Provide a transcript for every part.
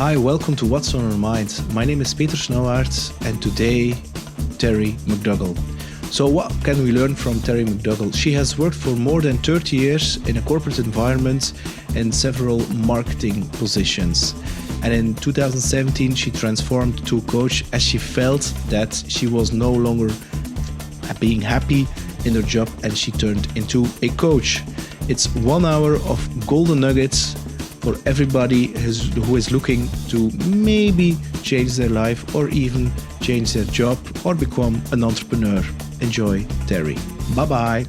Hi, welcome to What's on Our Mind. My name is Peter Snowart and today Terry McDougall. So what can we learn from Terry McDougall? She has worked for more than 30 years in a corporate environment in several marketing positions. And in 2017, she transformed to coach as she felt that she was no longer being happy in her job and she turned into a coach. It's 1 hour of golden nuggets for everybody who is looking to maybe change their life or even change their job or become an entrepreneur. Enjoy, Terry. Bye-bye.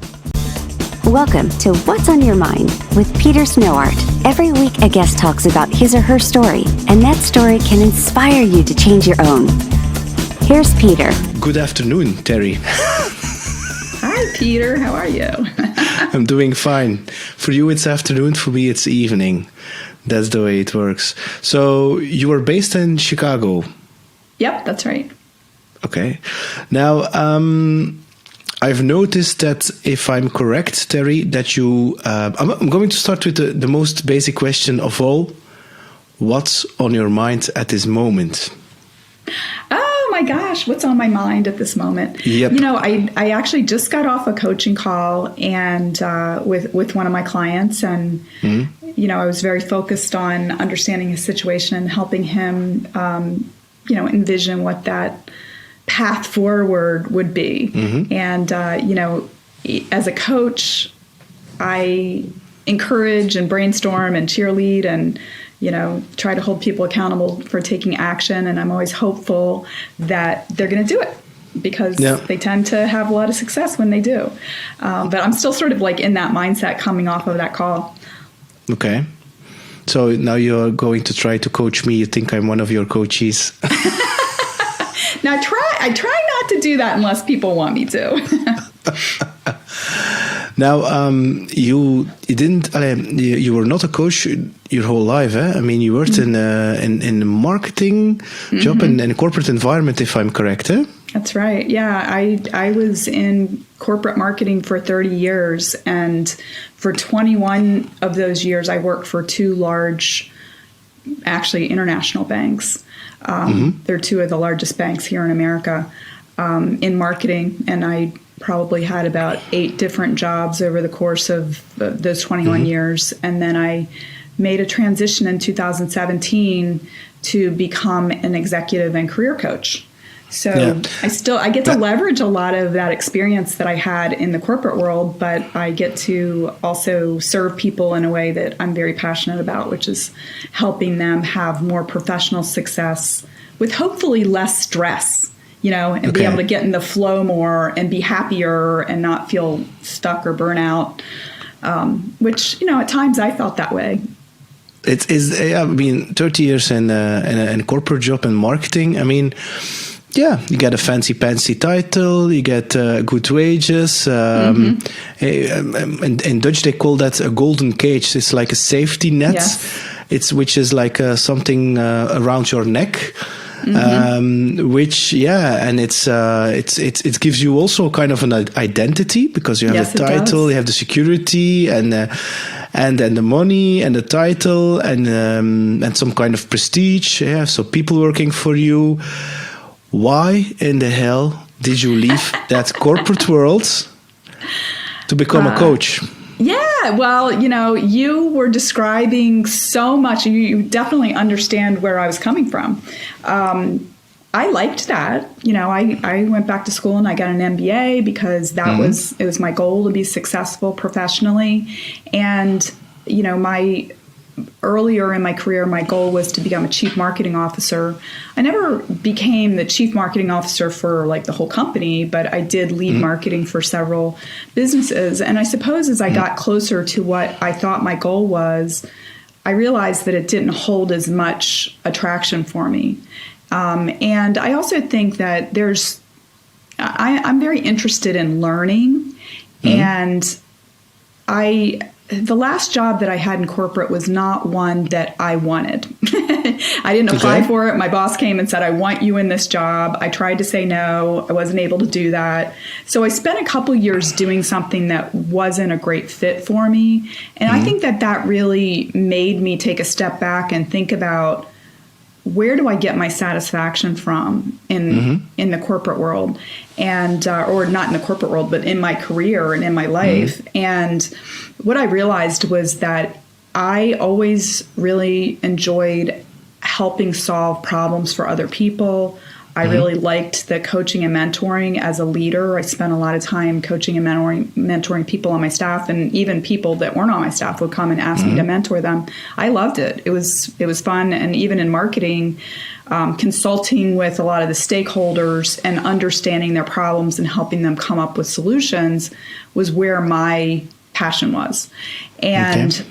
Welcome to What's on Your Mind with Peter Snowart. Every week, a guest talks about his or her story, and that story can inspire you to change your own. Here's Peter. Good afternoon, Terry. Hi, Peter. How are you? I'm doing fine. For you, it's afternoon. For me, it's evening. That's the way it works. So you are based in Chicago? Yep, that's right. Okay. Now, I've noticed that if I'm correct, Terry, that you... I'm going to start with the most basic question of all. What's on your mind at this moment? Oh my gosh, what's on my mind at this moment? Yep. You know, I actually just got off a coaching call and with one of my clients, and you know, I was very focused on understanding his situation and helping him, envision what that path forward would be. And as a coach, I encourage and brainstorm and cheerlead and try to hold people accountable for taking action. And I'm always hopeful that they're going to do it because they tend to have a lot of success when they do. But I'm still sort of like in that mindset coming off of that call. Okay. So now you're going to try to coach me. You think I'm one of your coaches? Now I try not to do that unless people want me to. Now, you were not a coach your whole life, eh? I mean, you worked in a marketing job and in a corporate environment, if I'm correct, eh? That's right. Yeah, I was in corporate marketing for 30 years, and for 21 of those years, I worked for two large, actually international banks. They're two of the largest banks here in America in marketing, and I probably had about 8 different jobs over the course of those 21 years. And then I made a transition in 2017 to become an executive and career coach. So I get to leverage a lot of that experience that I had in the corporate world, but I get to also serve people in a way that I'm very passionate about, which is helping them have more professional success with hopefully less stress. And be able to get in the flow more and be happier and not feel stuck or burnout, which, at times I felt that way. It is, 30 years in a corporate job and marketing. I mean, you get a fancy title, you get good wages. In Dutch, they call that a golden cage. It's like a safety net. Yes. Which is like something around your neck. Which it gives you also kind of an identity because you have the title, you have the security and then the money and the title and some kind of prestige. Yeah, so people working for you. Why in the hell did you leave that corporate world to become a coach? Yeah, well, you were describing so much. You definitely understand where I was coming from. I liked that. I went back to school and I got an MBA because it was my goal to be successful professionally. And, earlier in my career, my goal was to become a chief marketing officer. I never became the chief marketing officer for like the whole company, but I did lead marketing for several businesses. And I suppose as I got closer to what I thought my goal was, I realized that it didn't hold as much attraction for me. And I also think that I'm very interested in learning, and the last job that I had in corporate was not one that I wanted. I didn't apply for it. My boss came and said, I want you in this job. I tried to say no. I wasn't able to do that. So I spent a couple years doing something that wasn't a great fit for me. And I think that really made me take a step back and think about where do I get my satisfaction from in the corporate world, and or not in the corporate world, but in my career and in my life. And what I realized was that I always really enjoyed helping solve problems for other people. I really liked the coaching and mentoring as a leader. I spent a lot of time coaching and mentoring people on my staff, and even people that weren't on my staff would come and ask me to mentor them. I loved it. It was fun. And even in marketing, consulting with a lot of the stakeholders and understanding their problems and helping them come up with solutions was where my passion was. And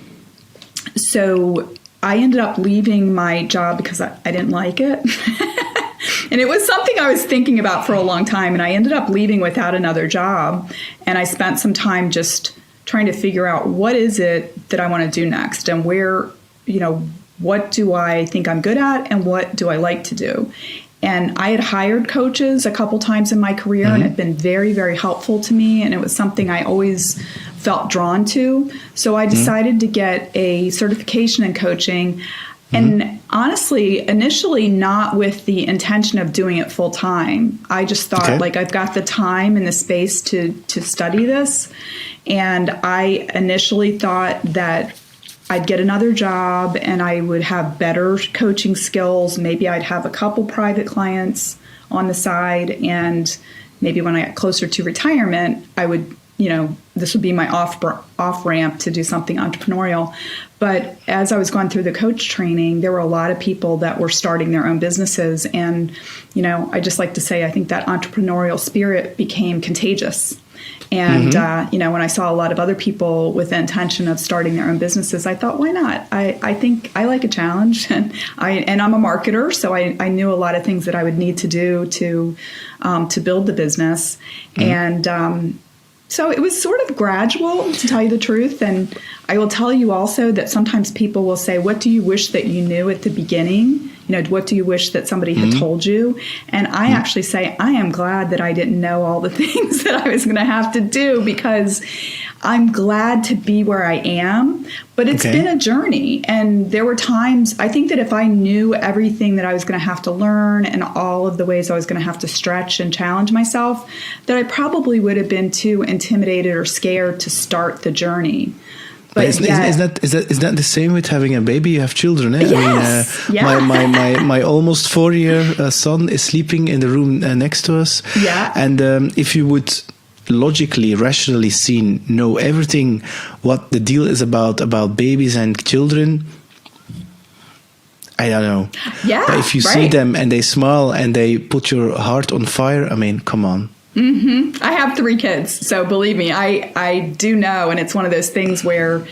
so I ended up leaving my job because I didn't like it. And it was something I was thinking about for a long time. And I ended up leaving without another job. And I spent some time just trying to figure out what is it that I want to do next, and where, what do I think I'm good at, and what do I like to do? And I had hired coaches a couple times in my career, and it had been very, very helpful to me. And it was something I always felt drawn to. So I decided to get a certification in coaching. And honestly, initially not with the intention of doing it full time. I just thought, like, I've got the time and the space to study this. And I initially thought that I'd get another job and I would have better coaching skills. Maybe I'd have a couple private clients on the side. And maybe when I got closer to retirement, I would, this would be my off ramp to do something entrepreneurial. But as I was going through the coach training, there were a lot of people that were starting their own businesses. And, I just like to say, I think that entrepreneurial spirit became contagious. And, when I saw a lot of other people with the intention of starting their own businesses, I thought, why not? I think I like a challenge, and I'm a marketer. So I knew a lot of things that I would need to do to build the business. And, so it was sort of gradual, to tell you the truth. And I will tell you also that sometimes people will say, what do you wish that you knew at the beginning? What do you wish that somebody had told you? And I actually say, I am glad that I didn't know all the things that I was going to have to do, because I'm glad to be where I am. But it's been a journey. And there were times, I think that if I knew everything that I was going to have to learn and all of the ways I was going to have to stretch and challenge myself, that I probably would have been too intimidated or scared to start the journey. But is that the same with having a baby? You have children, eh? Yes. My almost 4-year son is sleeping in the room next to us. Yeah. And if you would logically, rationally know everything what the deal is about babies and children, I don't know. Yeah. But if you see them and they smile and they put your heart on fire, I mean, come on. I have 3 kids, so believe me, I do know. And it's one of those things where,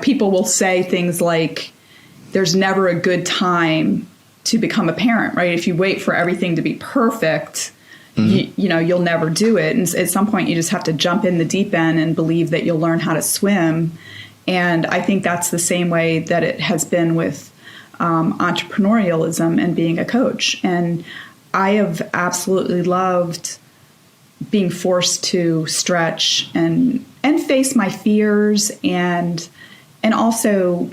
people will say things like, there's never a good time to become a parent, right? If you wait for everything to be perfect, you'll never do it. And at some point, you just have to jump in the deep end and believe that you'll learn how to swim. And I think that's the same way that it has been with entrepreneurialism and being a coach. And I have absolutely loved being forced to stretch and face my fears, and also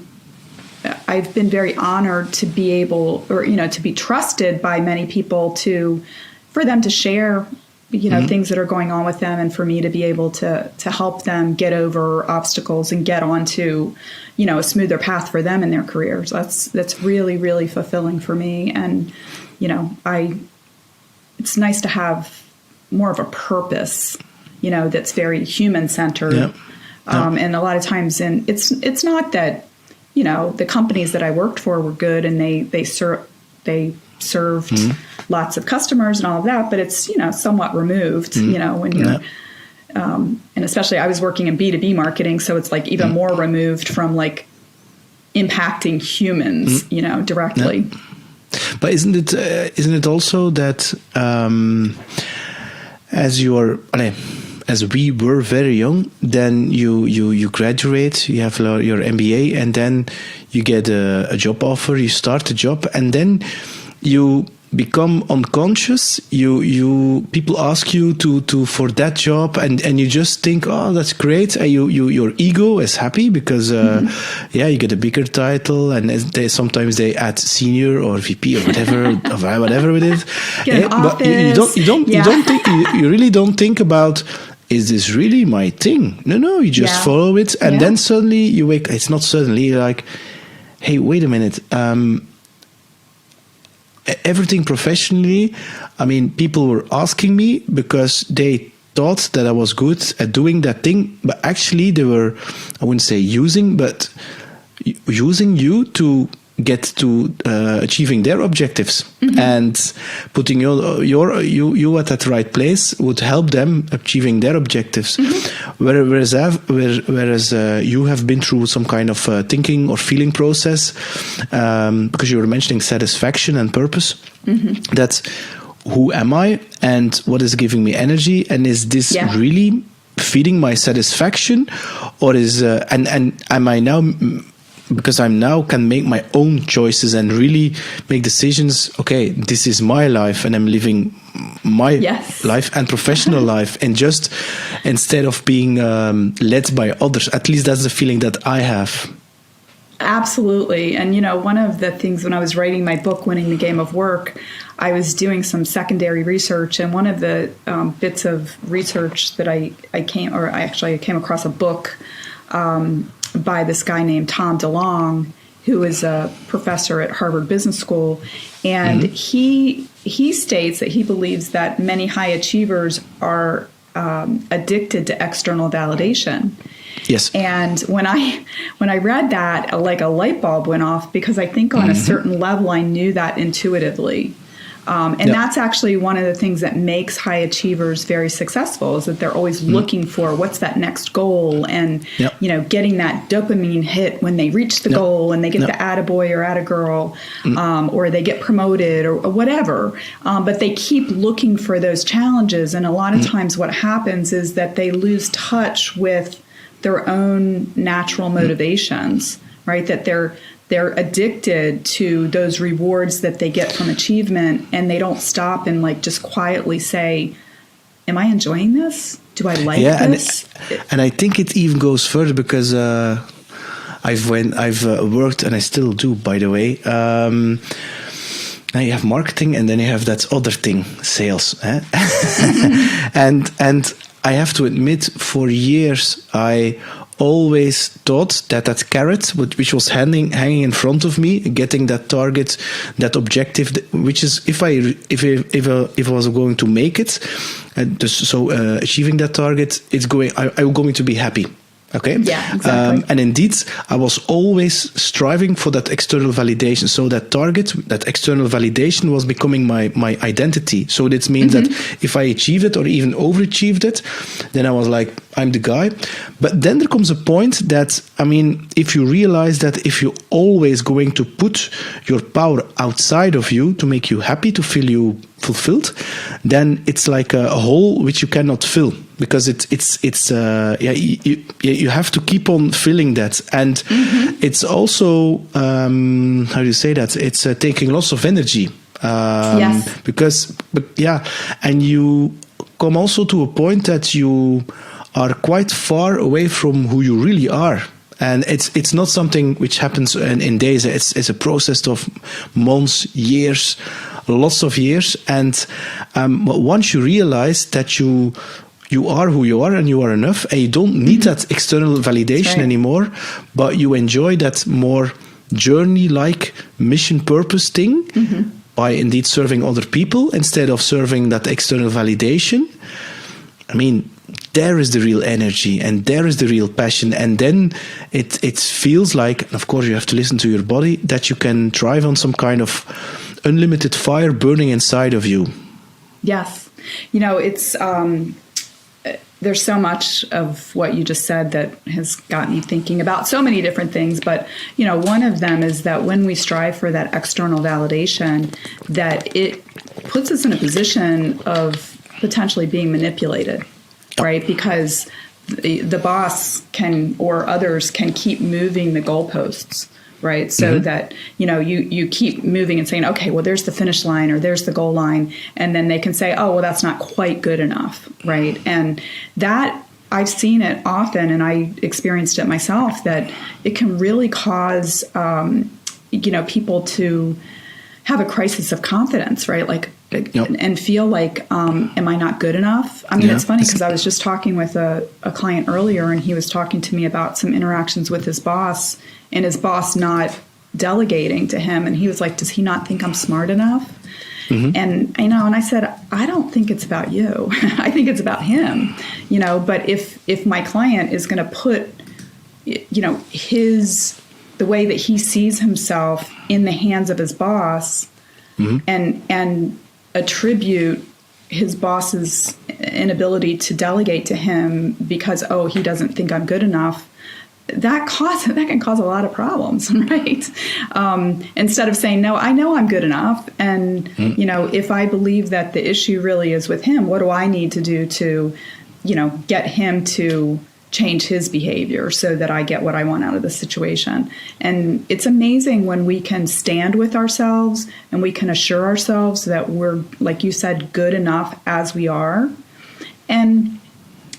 I've been very honored to be able, or to be trusted by many people for them to share things that are going on with them, and for me to be able to help them get over obstacles and get onto a smoother path for them in their careers. That's really, really fulfilling for me. And it's nice to have more of a purpose, that's very human-centered. And a lot of times, and it's not that, the companies that I worked for were good and they served lots of customers and all of that, but it's, somewhat removed, when you're, and especially I was working in B2B marketing, so it's like even more removed from like impacting humans, directly. But isn't it also that, as we were very young, then you graduate, you have your MBA, and then you get a job offer, you start a job, and then you become unconscious. People ask you to for that job, and you just think, oh, that's great. And your ego is happy because you get a bigger title, and sometimes they add senior or VP or whatever or whatever it is. But you really don't think about, is this really my thing? No, you just follow it, and then suddenly you wake. It's not suddenly, you're like, hey, wait a minute. Everything professionally, I mean, people were asking me because they thought that I was good at doing that thing, but actually they were, I wouldn't say using, but using you to get to achieving their objectives, and putting you at that right place would help them achieving their objectives. Whereas you have been through some kind of thinking or feeling process, because you were mentioning satisfaction and purpose. That's who am I and what is giving me energy, and is this really feeding my satisfaction, or is and am I now, because I'm now can make my own choices and really make decisions. Okay, this is my life, and I'm living my life and professional life, and just instead of being led by others. At least that's the feeling that I have. Absolutely. And, one of the things when I was writing my book, Winning the Game of Work, I was doing some secondary research. And one of the bits of research that I came across a book by this guy named Tom DeLonge, who is a professor at Harvard Business School. And he states that he believes that many high achievers are addicted to external validation. Yes. And when I read that, like a light bulb went off, because I think on a certain level I knew that intuitively. And that's actually one of the things that makes high achievers very successful, is that they're always looking for what's that next goal, and getting that dopamine hit when they reach the goal, and they get the attaboy or attagirl, or they get promoted or whatever. But they keep looking for those challenges, and a lot of times what happens is that they lose touch with their own natural motivations, right? That they're addicted to those rewards that they get from achievement, and they don't stop and just quietly say, am I enjoying this? Do I like this? And I think it even goes further, because I've worked, and I still do, by the way. Now you have marketing, and then you have that other thing, sales. and I have to admit, for years, I always thought that carrot, which was hanging in front of me, getting that target, that objective, which is if I was going to make it, achieving that target, I'm going to be happy. Okay. Yeah, exactly. And indeed, I was always striving for that external validation. So that target, that external validation, was becoming my identity. So this means that if I achieved it or even overachieved it, then I was like, I'm the guy. But then there comes a point that, if you realize that if you're always going to put your power outside of you to make you happy, to feel you fulfilled, then it's like a hole which you cannot fill, because you have to keep on filling that, and it's also how do you say that? It's taking lots of energy. And you come also to a point that you are quite far away from who you really are. And it's not something which happens in days. It's a process of months, years, lots of years. And once you realize that you are who you are and you are enough, and you don't need that external validation anymore, but you enjoy that more journey-like mission purpose thing by indeed serving other people instead of serving that external validation. There is the real energy, and there is the real passion, and then it feels like, and of course you have to listen to your body, that you can thrive on some kind of unlimited fire burning inside of you. Yes. It's there's so much of what you just said that has got me thinking about so many different things, but one of them is that when we strive for that external validation, that it puts us in a position of potentially being manipulated. Right, because the boss can, or others can, keep moving the goalposts, right? So that, you keep moving and saying, okay, well, there's the finish line or there's the goal line. And then they can say, oh, well, that's not quite good enough, right? And that, I've seen it often, and I experienced it myself, that it can really cause, people to have a crisis of confidence, right? Like, and feel like, am I not good enough? I mean, it's funny because I was just talking with a client earlier, and he was talking to me about some interactions with his boss, and his boss not delegating to him. And he was like, does he not think I'm smart enough? And I said, I don't think it's about you. I think it's about him, but if my client is going to put, the way that he sees himself in the hands of his boss and attribute his boss's inability to delegate to him because, he doesn't think I'm good enough, that can cause a lot of problems, right? Instead of saying, no, I know I'm good enough. And, if I believe that the issue really is with him, what do I need to do to, get him to change his behavior so that I get what I want out of the situation? And it's amazing when we can stand with ourselves and we can assure ourselves that we're, like you said, good enough as we are. And,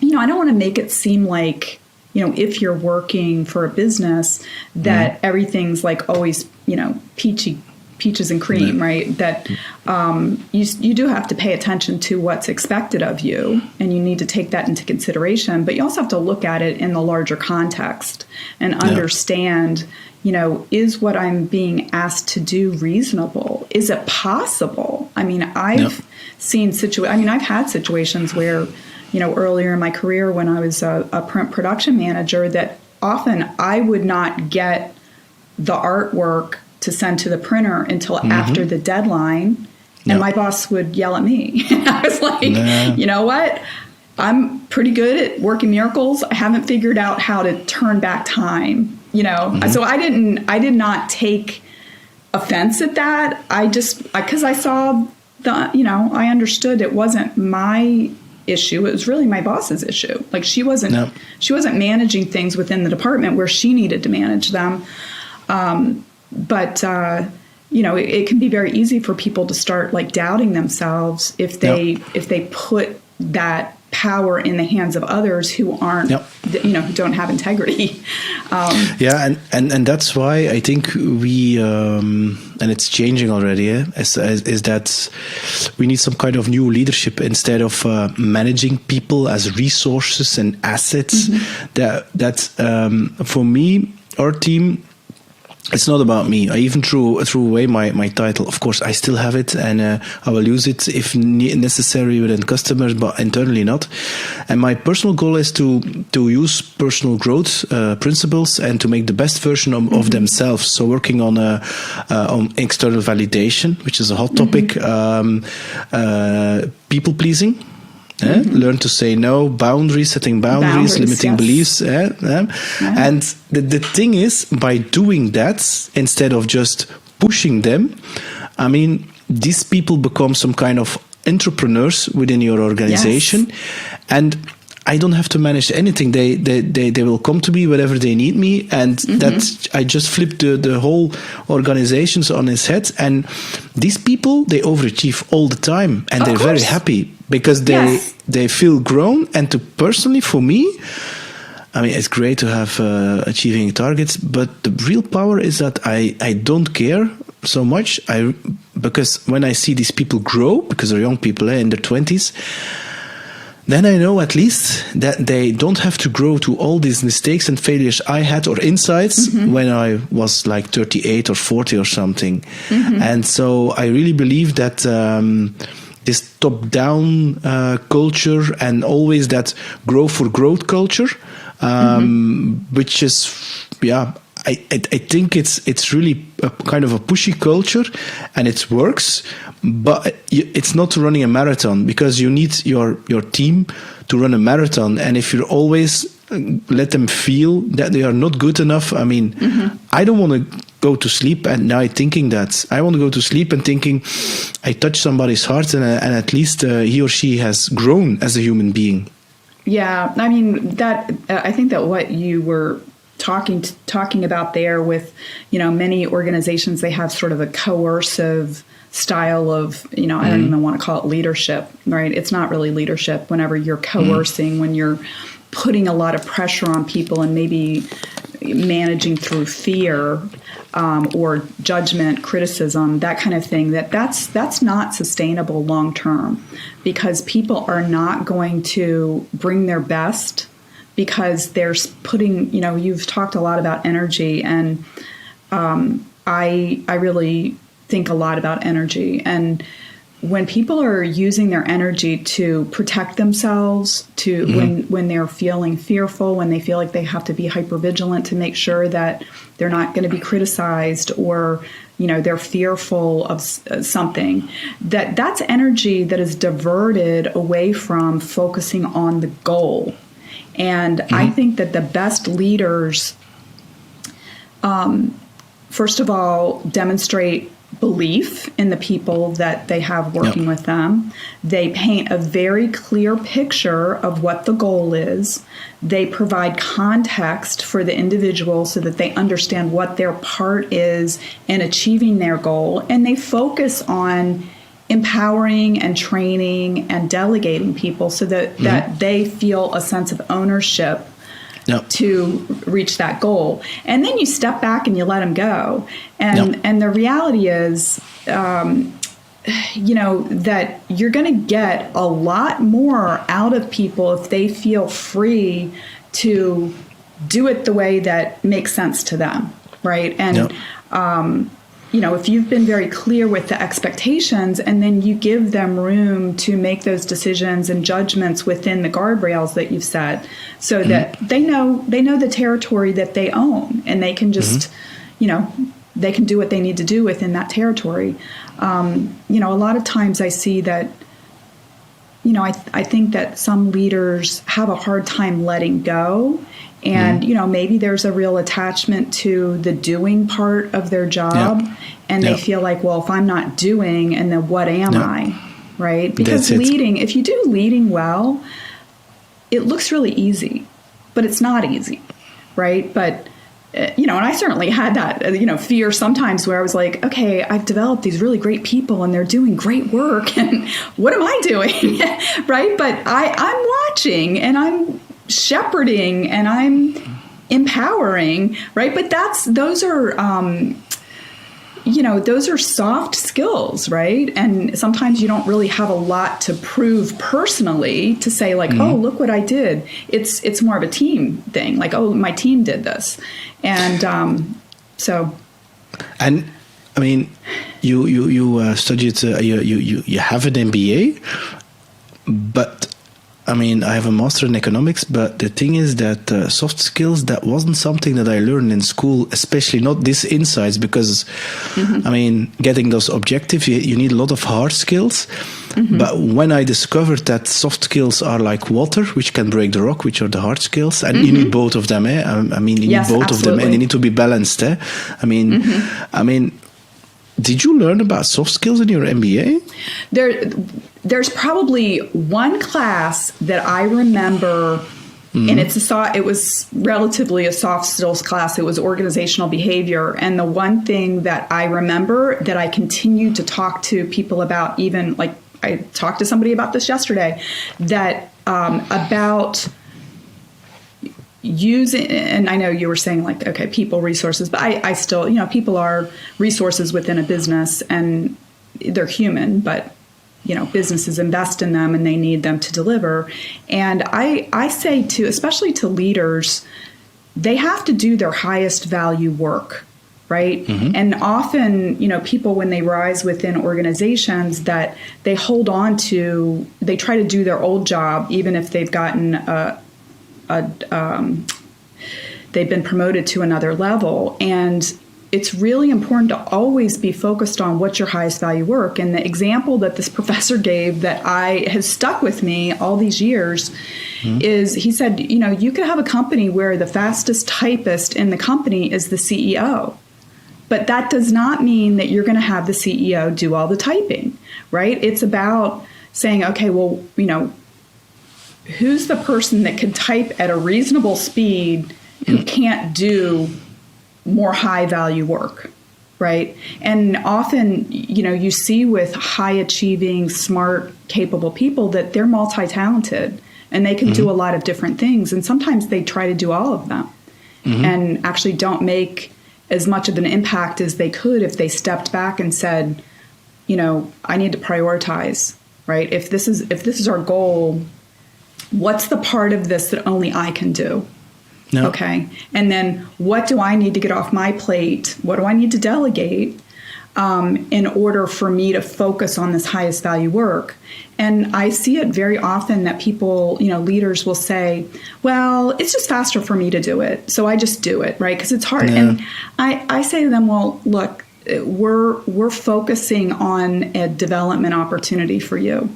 I don't want to make it seem like, if you're working for a business, that everything's like always, peaches and cream, right? That you do have to pay attention to what's expected of you, and you need to take that into consideration. But you also have to look at it in the larger context and understand, is what I'm being asked to do reasonable? Is it possible? I mean, I've had situations where, earlier in my career when I was a print production manager, that often I would not get the artwork to send to the printer until after the deadline. And my boss would yell at me. I was like, you know what? I'm pretty good at working miracles. I haven't figured out how to turn back time, So I did not take offense at that. Because I saw I understood it wasn't my issue. It was really my boss's issue. Like she wasn't managing things within the department where she needed to manage them. But it can be very easy for people to start like doubting themselves if they put that power in the hands of others who aren't, who don't have integrity. And that's why I think we, and it's changing already, is that we need some kind of new leadership instead of managing people as resources and assets. That for me, our team, it's not about me. I even threw away my title. Of course, I still have it, and I will use it if necessary within customers, but internally not. And my personal goal is to use personal growth principles and to make the best version of themselves. So working on external validation, which is a hot topic, people pleasing. Learn to say no, setting boundaries, limiting beliefs. And the thing is, by doing that, instead of just pushing them, I mean, these people become some kind of entrepreneurs within your organization. And I don't have to manage anything. They will come to me whenever they need me, and that I just flip the whole organizations on its head. And these people, they overachieve all the time, and they're very happy because they feel grown. And personally, for me, I mean, it's great to have achieving targets, but the real power is that I don't care so much. Because when I see these people grow, because they're young people in their 20s. Then I know at least that they don't have to grow to all these mistakes and failures I had or insights when I was like 38 or 40 or something. And so I really believe that this top-down culture and always that grow for growth culture, which is, I think it's really a kind of a pushy culture, and it works, but it's not running a marathon, because you need your team to run a marathon. And if you always let them feel that they are not good enough, I mean, I don't want to go to sleep at night thinking that. I want to go to sleep and thinking I touched somebody's heart, and at least he or she has grown as a human being. Yeah, I mean, I think that what you were talking about there with, many organizations, they have sort of a coercive style of, I don't even want to call it leadership, right? It's not really leadership whenever you're coercing, when you're putting a lot of pressure on people and maybe managing through fear or judgment, criticism, that kind of thing, that's not sustainable long term, because people are not going to bring their best, because they're putting, you've talked a lot about energy, and I really think a lot about energy. And when people are using their energy to protect themselves, when they're feeling fearful, when they feel like they have to be hypervigilant to make sure that they're not going to be criticized, or they're fearful of something, that's energy that is diverted away from focusing on the goal. And I think that the best leaders, first of all, demonstrate belief in the people that they have working with them. They paint a very clear picture of what the goal is. They provide context for the individual so that they understand what their part is in achieving their goal. And they focus on empowering and training and delegating people so that they feel a sense of ownership to reach that goal. And then you step back and you let them go. And the reality is, that you're going to get a lot more out of people if they feel free to do it the way that makes sense to them, right? And, if you've been very clear with the expectations, and then you give them room to make those decisions and judgments within the guardrails that you've set, so that they know the territory that they own, and they can just, they can do what they need to do within that territory. A lot of times I see that, I think that some leaders have a hard time letting go. And, maybe there's a real attachment to the doing part of their job. And they feel like, well, if I'm not doing, and then what am I? Right? Because leading, if you do leading well, it looks really easy, but it's not easy. Right? But, and I certainly had that, fear sometimes, where I was like, okay, I've developed these really great people and they're doing great work. And what am I doing? Right? But I'm watching, and I'm shepherding, and I'm empowering, right? But those are soft skills, right? And sometimes you don't really have a lot to prove personally to say, like, oh, look what I did. It's more of a team thing, like, oh, my team did this. And so. And I mean, you studied, you have an MBA, but I mean, I have a master in economics, but the thing is that soft skills, that wasn't something that I learned in school, especially not these insights, because, I mean, getting those objectives, you need a lot of hard skills. But when I discovered that soft skills are like water, which can break the rock, which are the hard skills, and you need both of them, I mean, you need both of them, and they need to be balanced. I mean, did you learn about soft skills in your MBA? There's probably one class that I remember, and it was relatively a soft skills class. It was organizational behavior. And the one thing that I remember that I continue to talk to people about, even like I talked to somebody about this yesterday, that about using, and I know you were saying like, okay, people, resources, but I still, people are resources within a business, and they're human, but businesses invest in them and they need them to deliver. And I say especially to leaders, they have to do their highest value work, right? And often, people, when they rise within organizations, that they hold on to, they try to do their old job, even if they've gotten they've been promoted to another level. And it's really important to always be focused on what's your highest value work. And the example that this professor gave that has stuck with me all these years is, he said, you could have a company where the fastest typist in the company is the CEO. But that does not mean that you're going to have the CEO do all the typing, right? It's about saying, okay, well, who's the person that can type at a reasonable speed who can't do more high value work, right? And often, you see with high achieving, smart, capable people that they're multi-talented and they can do a lot of different things. And sometimes they try to do all of them and actually don't make as much of an impact as they could if they stepped back and said, I need to prioritize, right? If this is our goal, what's the part of this that only I can do? No. Okay. And then what do I need to get off my plate? What do I need to delegate in order for me to focus on this highest value work? And I see it very often that people, leaders will say, well, it's just faster for me to do it. So I just do it, right? Because it's hard. Yeah. And I say to them, well, look, we're focusing on a development opportunity for you.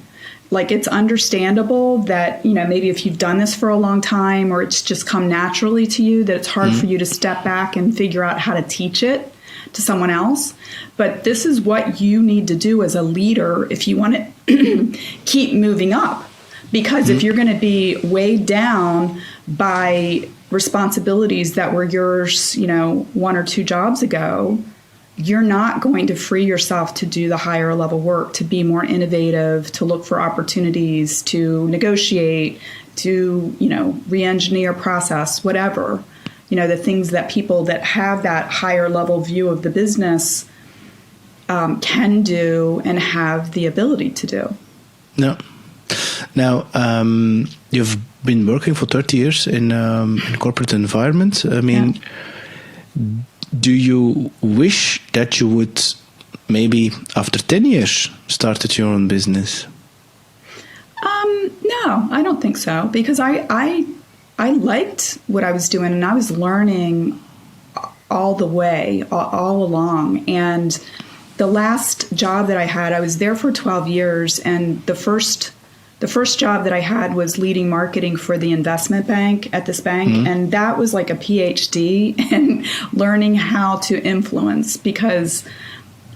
Like, it's understandable that, maybe if you've done this for a long time or it's just come naturally to you, that it's hard for you to step back and figure out how to teach it to someone else. But this is what you need to do as a leader if you want to keep moving up. Because if you're going to be weighed down by responsibilities that were yours, 1 or 2 jobs ago, you're not going to free yourself to do the higher level work, to be more innovative, to look for opportunities, to negotiate, to, re-engineer process, whatever. The things that people that have that higher level view of the business can do and have the ability to do. No. Now, you've been working for 30 years in corporate environment. I mean, do you wish that you would maybe after 10 years started your own business? No, I don't think so, because I liked what I was doing and I was learning all the way, all along. And the last job that I had, I was there for 12 years, and the first job that I had was leading marketing for the investment bank at this bank. And that was like a PhD in learning how to influence, because,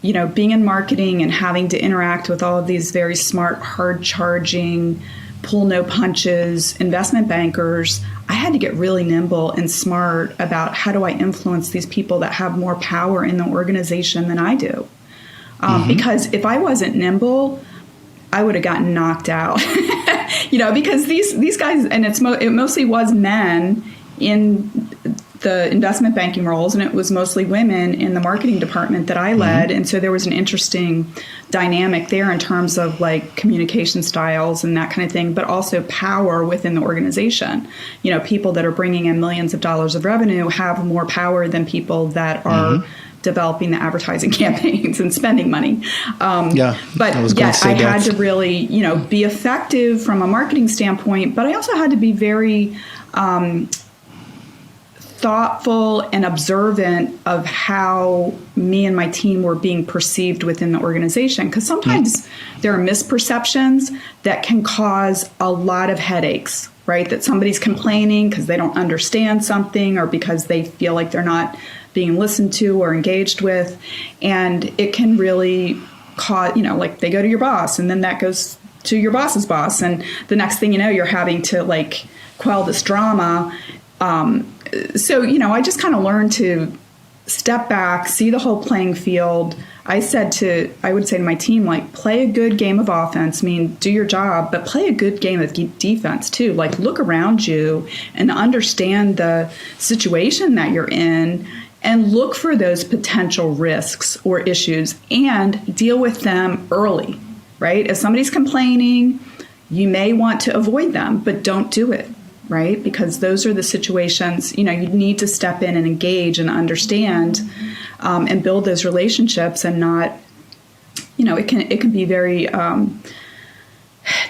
being in marketing and having to interact with all of these very smart, hard charging, pull no punches investment bankers, I had to get really nimble and smart about how do I influence these people that have more power in the organization than I do. Because if I wasn't nimble, I would have gotten knocked out, because these guys, and it mostly was men in the investment banking roles, and it was mostly women in the marketing department that I led. And so there was an interesting dynamic there in terms of like communication styles and that kind of thing, but also power within the organization. People that are bringing in millions of dollars of revenue have more power than people that are developing the advertising campaigns and spending money. But I had to really, be effective from a marketing standpoint, but I also had to be very thoughtful and observant of how me and my team were being perceived within the organization. Because sometimes there are misperceptions that can cause a lot of headaches, right? That somebody's complaining because they don't understand something or because they feel like they're not being listened to or engaged with. And it can really cause, like they go to your boss and then that goes to your boss's boss. And the next thing you know, you're having to like quell this drama. So, I just kind of learned to step back, see the whole playing field. I would say to my team, like, play a good game of offense, do your job, but play a good game of defense too. Like, look around you and understand the situation that you're in and look for those potential risks or issues and deal with them early, right? If somebody's complaining, you may want to avoid them, but don't do it. Right? Because those are the situations, you need to step in and engage and understand and build those relationships and not, it can be very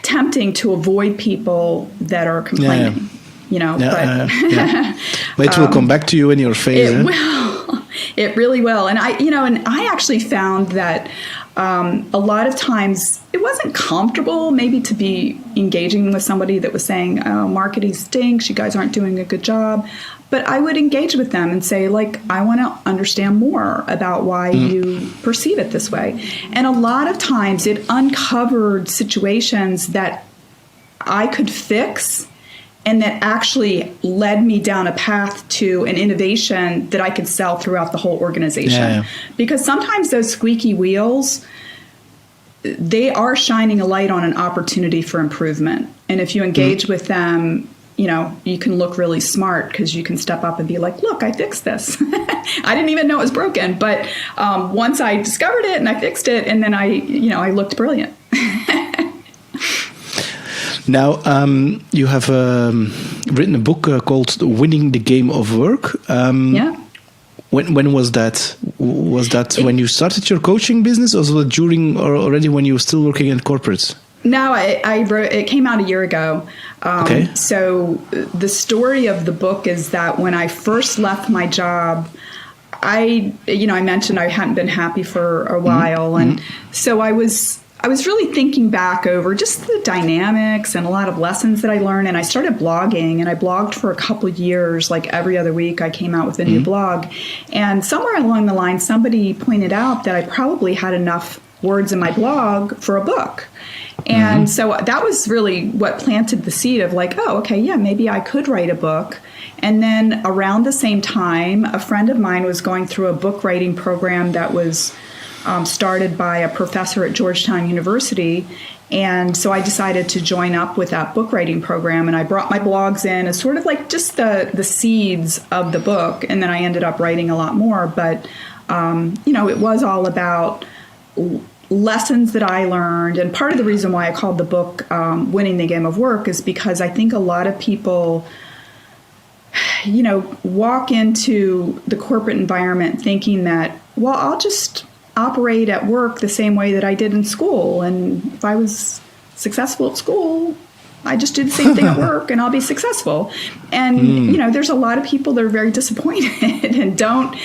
tempting to avoid people that are complaining, but it will come back to you in your face. It will. It really will. And I actually found that a lot of times it wasn't comfortable maybe to be engaging with somebody that was saying, oh, marketing stinks, you guys aren't doing a good job. But I would engage with them and say, like, I want to understand more about why you perceive it this way. And a lot of times it uncovered situations that I could fix and that actually led me down a path to an innovation that I could sell throughout the whole organization. Yeah. Because sometimes those squeaky wheels, they are shining a light on an opportunity for improvement. And if you engage with them, you know, you can look really smart because you can step up and be like, look, I fixed this. I didn't even know it was broken. But once I discovered it and I fixed it, and then I looked brilliant. Now, you have written a book called "Winning the Game of Work." Yeah. When was that? Was that when you started your coaching business, or was it during, or already when you were still working in corporates? No, I wrote. It came out a year ago. Okay. So the story of the book is that when I first left my job, I mentioned I hadn't been happy for a while, and so I was really thinking back over just the dynamics and a lot of lessons that I learned. And I started blogging, and I blogged for a couple of years. Like every other week, I came out with a new blog. And somewhere along the line, somebody pointed out that I probably had enough words in my blog for a book. And so that was really what planted the seed of like, oh, okay, yeah, maybe I could write a book. And then around the same time, a friend of mine was going through a book writing program that was started by a professor at Georgetown University. And so I decided to join up with that book writing program, and I brought my blogs in as sort of like just the seeds of the book. And then I ended up writing a lot more. But, it was all about lessons that I learned. And part of the reason why I called the book Winning the Game of Work is because I think a lot of people, walk into the corporate environment thinking that, well, I'll just operate at work the same way that I did in school. And if I was successful at school, I just do the same thing at work and I'll be successful. And, there's a lot of people that are very disappointed and don't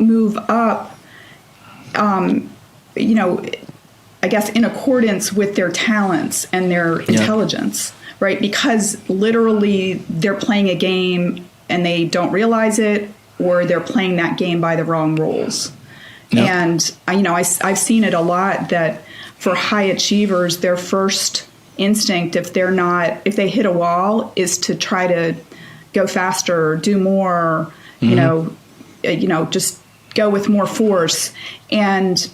move up, I guess in accordance with their talents and their intelligence, right? Because literally they're playing a game and they don't realize it, or they're playing that game by the wrong rules. Yep. And I've seen it a lot that for high achievers, their first instinct, if they hit a wall, is to try to go faster, do more, just go with more force. And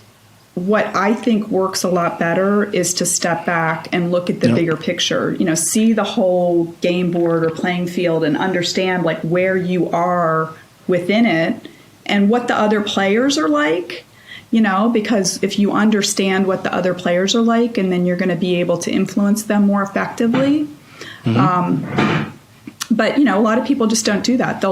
what I think works a lot better is to step back and look at the bigger picture, see the whole game board or playing field and understand like where you are within it and what the other players are like, because if you understand what the other players are like, and then you're going to be able to influence them more effectively. But, a lot of people just don't do that.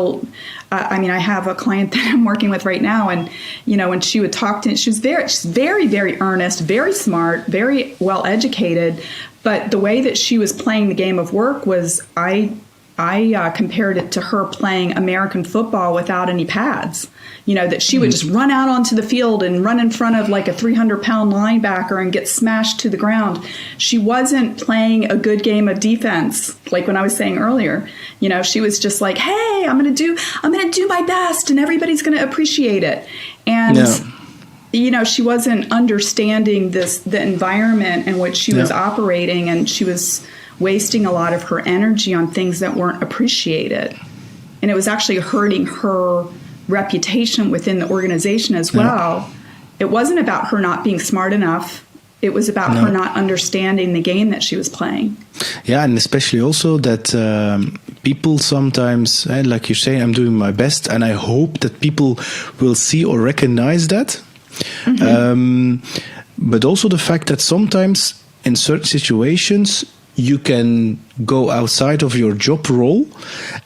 I have a client that I'm working with right now, and, when she would talk to me, she's very, very earnest, very smart, very well educated. But the way that she was playing the game of work was I compared it to her playing American football without any pads. That she would just run out onto the field and run in front of like a 300-pound linebacker and get smashed to the ground. She wasn't playing a good game of defense, like when I was saying earlier. She was just like, "Hey, I'm gonna do my best, and everybody's gonna appreciate it." And she wasn't understanding the environment in which she was operating, and she was wasting a lot of her energy on things that weren't appreciated. And it was actually hurting her reputation within the organization as well. It wasn't about her not being smart enough. It was about her not understanding the game that she was playing. Yeah, and especially also that people sometimes, like you say, I'm doing my best, and I hope that people will see or recognize that. But also the fact that sometimes in certain situations, you can go outside of your job role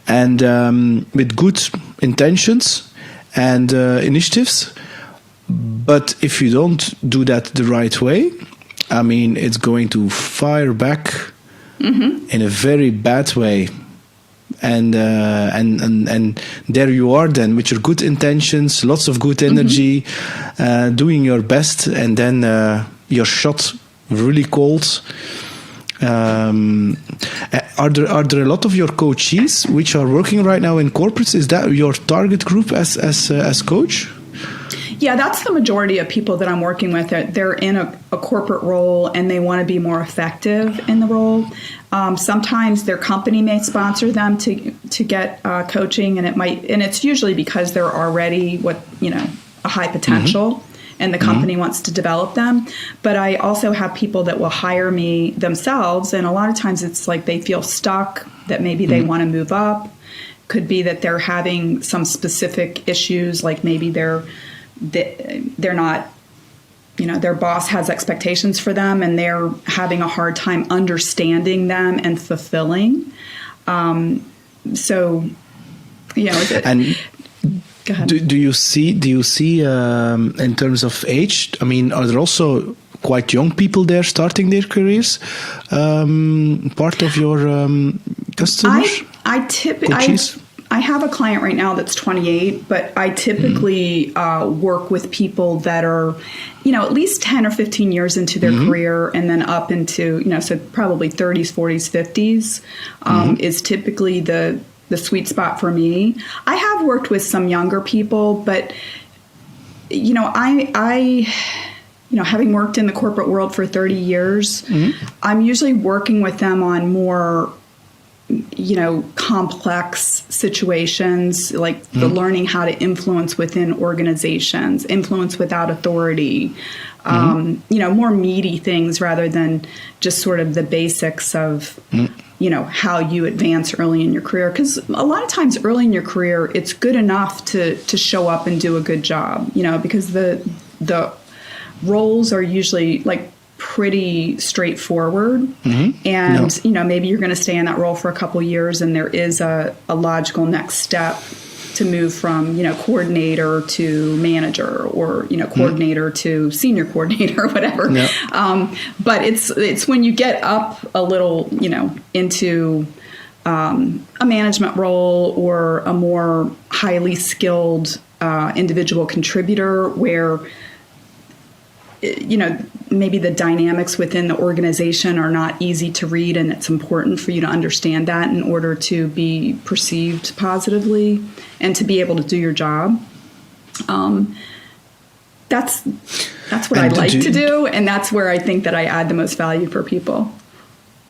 and with good intentions and initiatives. But if you don't do that the right way, it's going to fire back in a very bad way. And there you are then with your good intentions, lots of good energy, doing your best, and then you're shot really cold. Are there a lot of your coachees which are working right now in corporates? Is that your target group as coach? Yeah, that's the majority of people that I'm working with. They're in a corporate role and they want to be more effective in the role. Sometimes their company may sponsor them to get coaching, and it's usually because they're already a high potential, and the company wants to develop them. But I also have people that will hire me themselves, and a lot of times it's like they feel stuck, that maybe they want to move up. Could be that they're having some specific issues, like maybe they're not, their boss has expectations for them and they're having a hard time understanding them and fulfilling. And go ahead. Do you see in terms of age? I mean, are there also quite young people there starting their careers? Part of your customers? I have a client right now that's 28, but I typically work with people that are, at least 10 or 15 years into their career, and then up into, so probably 30s, 40s, 50s is typically the sweet spot for me. I have worked with some younger people, but, I having worked in the corporate world for 30 years, I'm usually working with them on more complex situations, like the learning how to influence within organizations, influence without authority, more meaty things rather than just sort of the basics of, how you advance early in your career. Because a lot of times early in your career, it's good enough to show up and do a good job, because the roles are usually like pretty straightforward, and maybe you're going to stay in that role for a couple years, and there is a logical next step to move from coordinator to manager, or coordinator to senior coordinator, or whatever. But it's when you get up a little into a management role or a more highly skilled individual contributor, where maybe the dynamics within the organization are not easy to read, and it's important for you to understand that in order to be perceived positively and to be able to do your job. That's what I like to do, and that's where I think that I add the most value for people.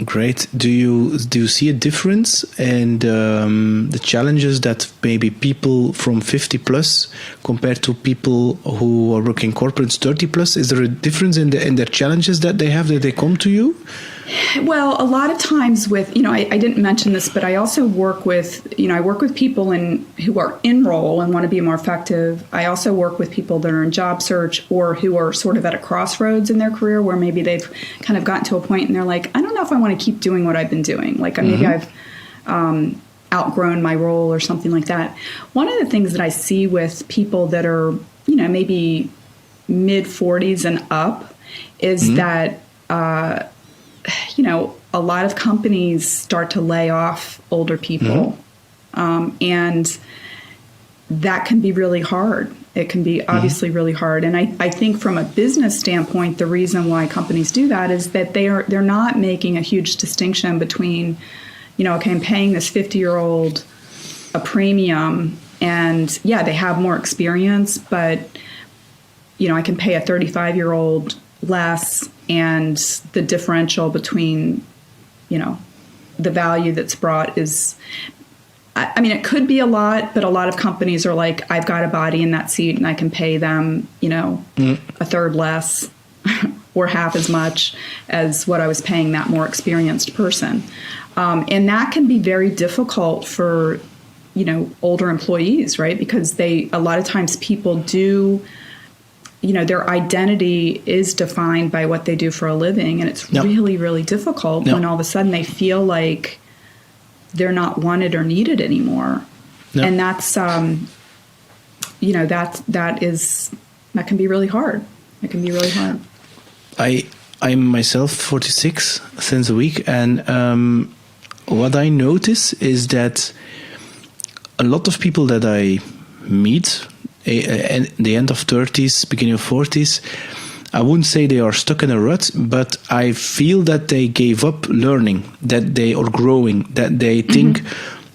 Great. Do you see a difference in the challenges that maybe people from 50 plus compared to people who are working corporates 30 plus? Is there a difference in their challenges that they have, that they come to you? Well, a lot of times with, I didn't mention this, but I also work with, I work with people who are in role and want to be more effective. I also work with people that are in job search, or who are sort of at a crossroads in their career, where maybe they've kind of gotten to a point and they're like, I don't know if I want to keep doing what I've been doing. Like maybe I've outgrown my role or something like that. One of the things that I see with people that are, maybe mid 40s and up is that, a lot of companies start to lay off older people. And that can be really hard. It can be obviously really hard. And I think from a business standpoint, the reason why companies do that is that they're not making a huge distinction between, okay, I'm paying this 50-year-old a premium, and they have more experience, but, I can pay a 35-year-old less, and the differential between, the value that's brought is, it could be a lot, but a lot of companies are like, I've got a body in that seat and I can pay them, a third less or half as much as what I was paying that more experienced person. And that can be very difficult for, older employees, right? Because a lot of times people do, their identity is defined by what they do for a living. And it's really, really difficult when all of a sudden they feel like they're not wanted or needed anymore. And that's, that can be really hard. It can be really hard. I'm myself 46 since a week. And what I notice is that a lot of people that I meet, the end of 30s, beginning of 40s, I wouldn't say they are stuck in a rut, but I feel that they gave up learning, that they are growing, that they think,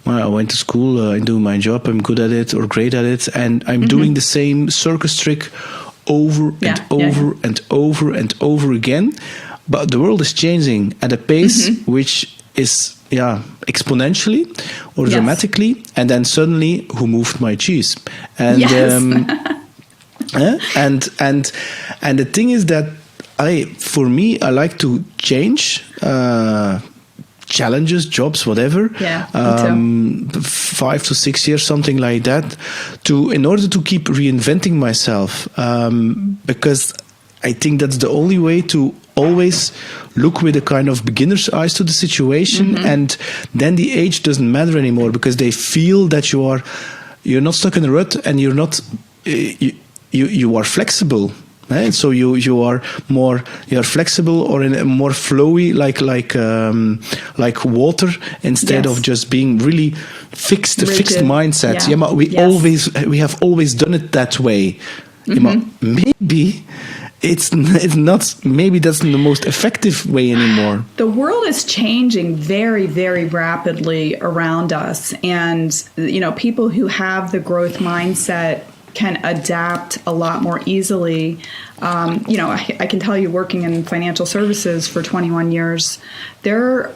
well, I went to school, I do my job, I'm good at it or great at it, and I'm doing the same circus trick over and over and over and over again. But the world is changing at a pace which is exponentially or dramatically, and then suddenly, who moved my cheese? And and the thing is that for me, I like to change challenges, jobs, whatever. Yeah, me too. 5 to 6 years, something like that, in order to keep reinventing myself, because I think that's the only way to always look with a kind of beginner's eyes to the situation, and then the age doesn't matter anymore, because they feel that you're not stuck in a rut, and you're not you are flexible. Right? So you're flexible, or in a more flowy, like water, instead of just being really fixed, a fixed mindset. But we have always done it that way. Maybe it's not. Maybe that's the most effective way anymore. The world is changing very, very rapidly around us, and people who have the growth mindset can adapt a lot more easily. I can tell you, working in financial services for 21 years, there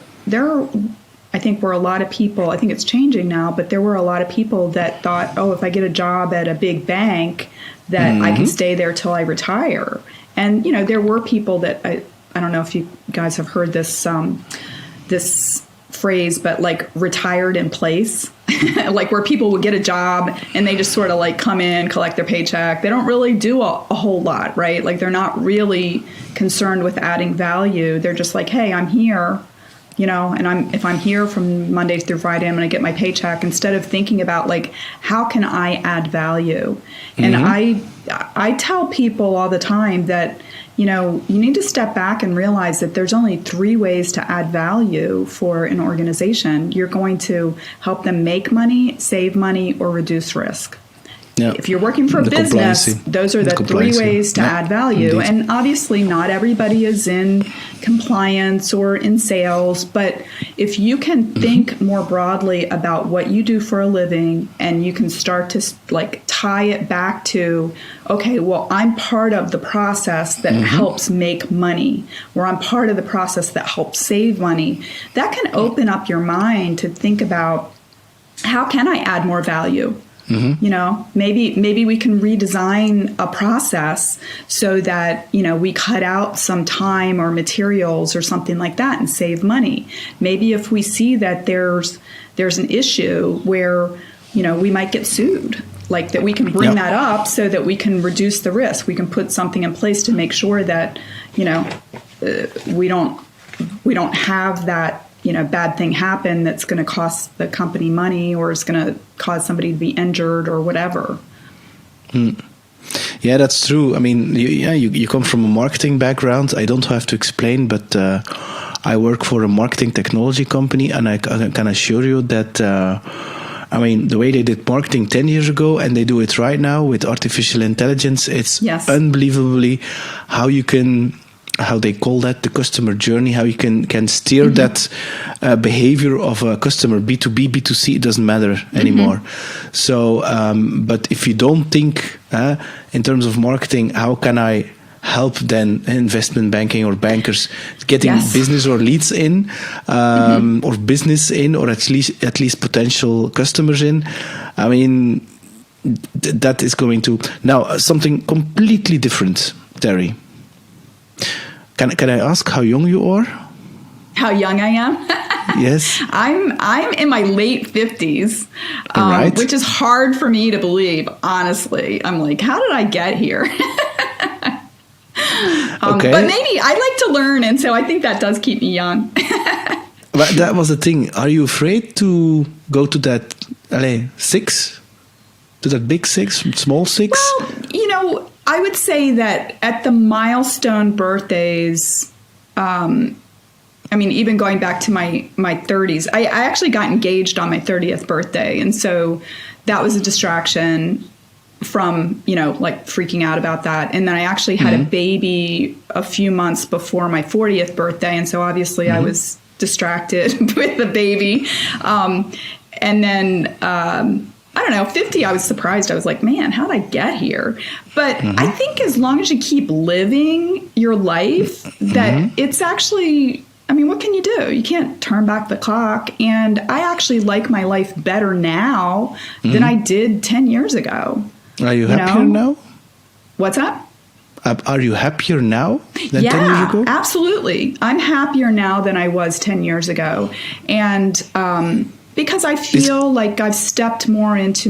I think were a lot of people, I think it's changing now, but there were a lot of people that thought, if I get a job at a big bank, that I can stay there till I retire. And, there were people that, I don't know if you guys have heard this phrase, but like retired in place, like where people would get a job and they just sort of like come in, collect their paycheck. They don't really do a whole lot, right? Like they're not really concerned with adding value. They're just like, hey, I'm here, and if I'm here from Monday through Friday, I'm going to get my paycheck, instead of thinking about like, how can I add value? And I tell people all the time that, you need to step back and realize that there's only 3 ways to add value for an organization. You're going to help them make money, save money, or reduce risk. Yeah. If you're working for a business, those are the 3 ways to add value. Indeed. And obviously not everybody is in compliance or in sales, but if you can think more broadly about what you do for a living, and you can start to like tie it back to, okay, well, I'm part of the process that helps make money, or I'm part of the process that helps save money, that can open up your mind to think about, how can I add more value? Maybe we can redesign a process so that, we cut out some time or materials or something like that and save money. Maybe if we see that there's an issue where, we might get sued, like that we can bring that up so that we can reduce the risk. We can put something in place to make sure that, we don't have that bad thing happen that's going to cost the company money, or is going to cause somebody to be injured or whatever. Yeah, that's true. I mean, you come from a marketing background. I don't have to explain, but I work for a marketing technology company, and I can assure you that, the way they did marketing 10 years ago and they do it right now with artificial intelligence, it's unbelievably how they call that, the customer journey, how you can steer that behavior of a customer, B2B, B2C, it doesn't matter anymore. So, but if you don't think in terms of marketing, how can I help then investment banking or bankers getting business or leads in, or business in, or at least potential customers in? I mean, that is going to now something completely different, Terry. Can I ask how young you are? How young I am? Yes. I'm in my late 50s, right. Which is hard for me to believe, honestly. I'm like, how did I get here? Okay. But maybe I like to learn, and so I think that does keep me young. But that was the thing. Are you afraid to go to that, 6? To that big 6, small 6? Well, I would say that at the milestone birthdays, even going back to my 30s, I actually got engaged on my 30th birthday. And so that was a distraction from, like freaking out about that. And then I actually had a baby a few months before my 40th birthday. And so obviously I was distracted with the baby. And then, I don't know, 50, I was surprised. I was like, man, how did I get here? But I think as long as you keep living your life, that it's actually, I mean, what can you do? You can't turn back the clock. And I actually like my life better now than I did 10 years ago. Are you happier now? What's that? Are you happier now than 10 years ago? Absolutely. I'm happier now than I was 10 years ago. And because I feel like I've stepped more into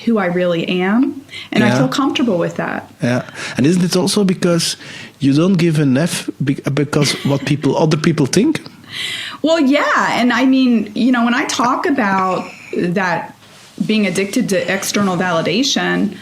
who I really am, and I feel comfortable with that. Yeah. And isn't it also because you don't give an F because what other people think? Well, yeah. And I mean, you know, when I talk about that being addicted to external validation,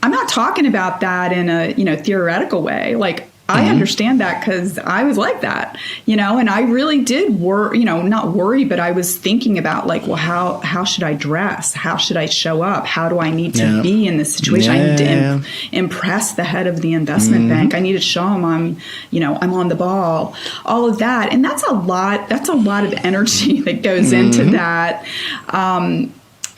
I'm not talking about that in a, you know, theoretical way. Like, I understand that because I was like that, you know, and I really did not worry, but I was thinking about like, well, how should I dress? How should I show up? How do I need to be in this situation? I need to impress the head of the investment bank. I need to show him I'm on the ball, all of that. And that's a lot of energy that goes into that.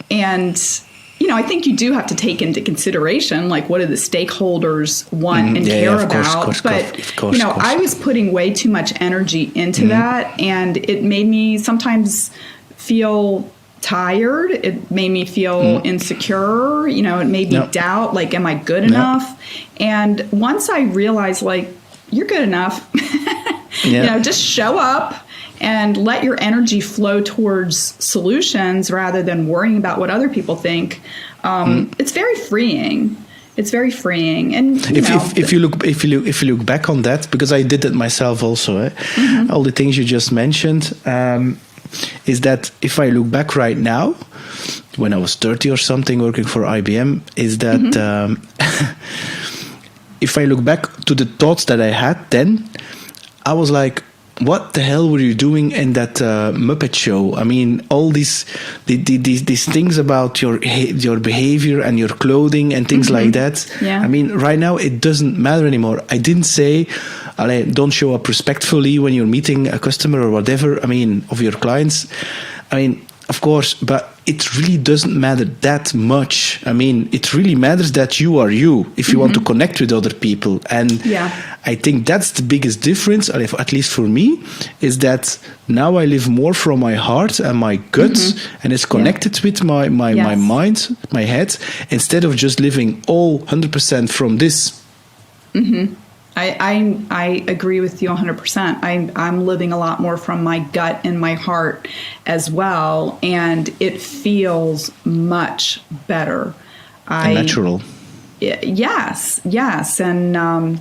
And you know, I think you do have to take into consideration, like, what do the stakeholders want and care about? But, I was putting way too much energy into that, and it made me sometimes feel tired. It made me feel insecure. You know, it made me doubt, like, am I good enough? And once I realized, like, you're good enough, you know, just show up and let your energy flow towards solutions rather than worrying about what other people think. It's very freeing. It's very freeing. And if you look back on that, because I did it myself also, all the things you just mentioned, is that if I look back right now, when I was 30 or something working for IBM, is that if I look back to the thoughts that I had then, I was like, what the hell were you doing in that Muppet show? I mean, all these things about your behavior and your clothing and things like that. Yeah. I mean, right now it doesn't matter anymore. I didn't say, don't show up respectfully when you're meeting a customer or whatever. I mean, of your clients. I mean, of course, but it really doesn't matter that much. I mean, it really matters that you are you if you want to connect with other people. And I think that's the biggest difference, at least for me, is that now I live more from my heart and my gut, and it's connected with my mind, my head, instead of just living all 100% from this. I agree with you 100%. I'm living a lot more from my gut and my heart as well, and it feels much better. Natural. Yes, and I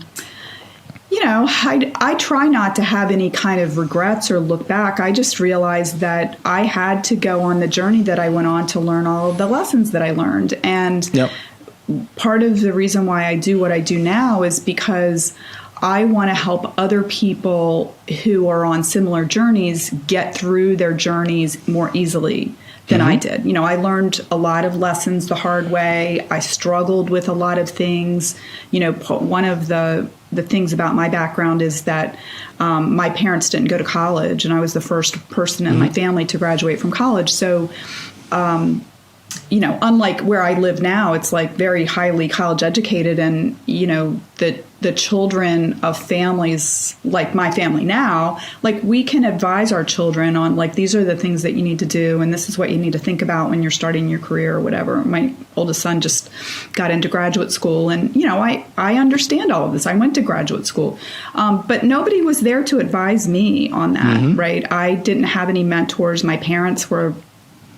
try not to have any kind of regrets or look back. I just realized that I had to go on the journey that I went on to learn all of the lessons that I learned, and part of the reason why I do what I do now is because I want to help other people who are on similar journeys get through their journeys more easily than I did. You know, I learned a lot of lessons the hard way. I struggled with a lot of things. You know, one of the things about my background is that my parents didn't go to college, and I was the first person in my family to graduate from college. So, you know, unlike where I live now, it's like very highly college educated, and, you know, the children of families like my family now, like, we can advise our children on, like, these are the things that you need to do, and this is what you need to think about when you're starting your career or whatever. My oldest son just got into graduate school, and, you know, I understand all of this. I went to graduate school, but nobody was there to advise me on that, right? I didn't have any mentors. My parents were,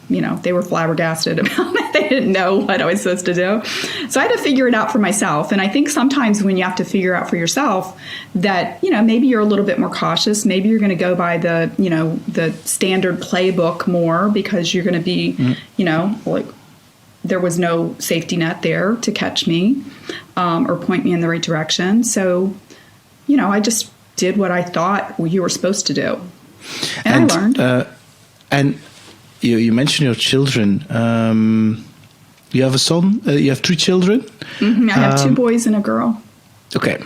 you know, they were flabbergasted about it. They didn't know what I was supposed to do. So I had to figure it out for myself. And I think sometimes when you have to figure out for yourself that, you know, maybe you're a little bit more cautious. Maybe you're going to go by the, you know, the standard playbook more because you're going to be, you know, like, there was no safety net there to catch me or point me in the right direction. So, you know, I just did what I thought you were supposed to do. And I learned. And you mentioned your children. You have a son. You have 3 children. I have 2 boys and a girl. Okay.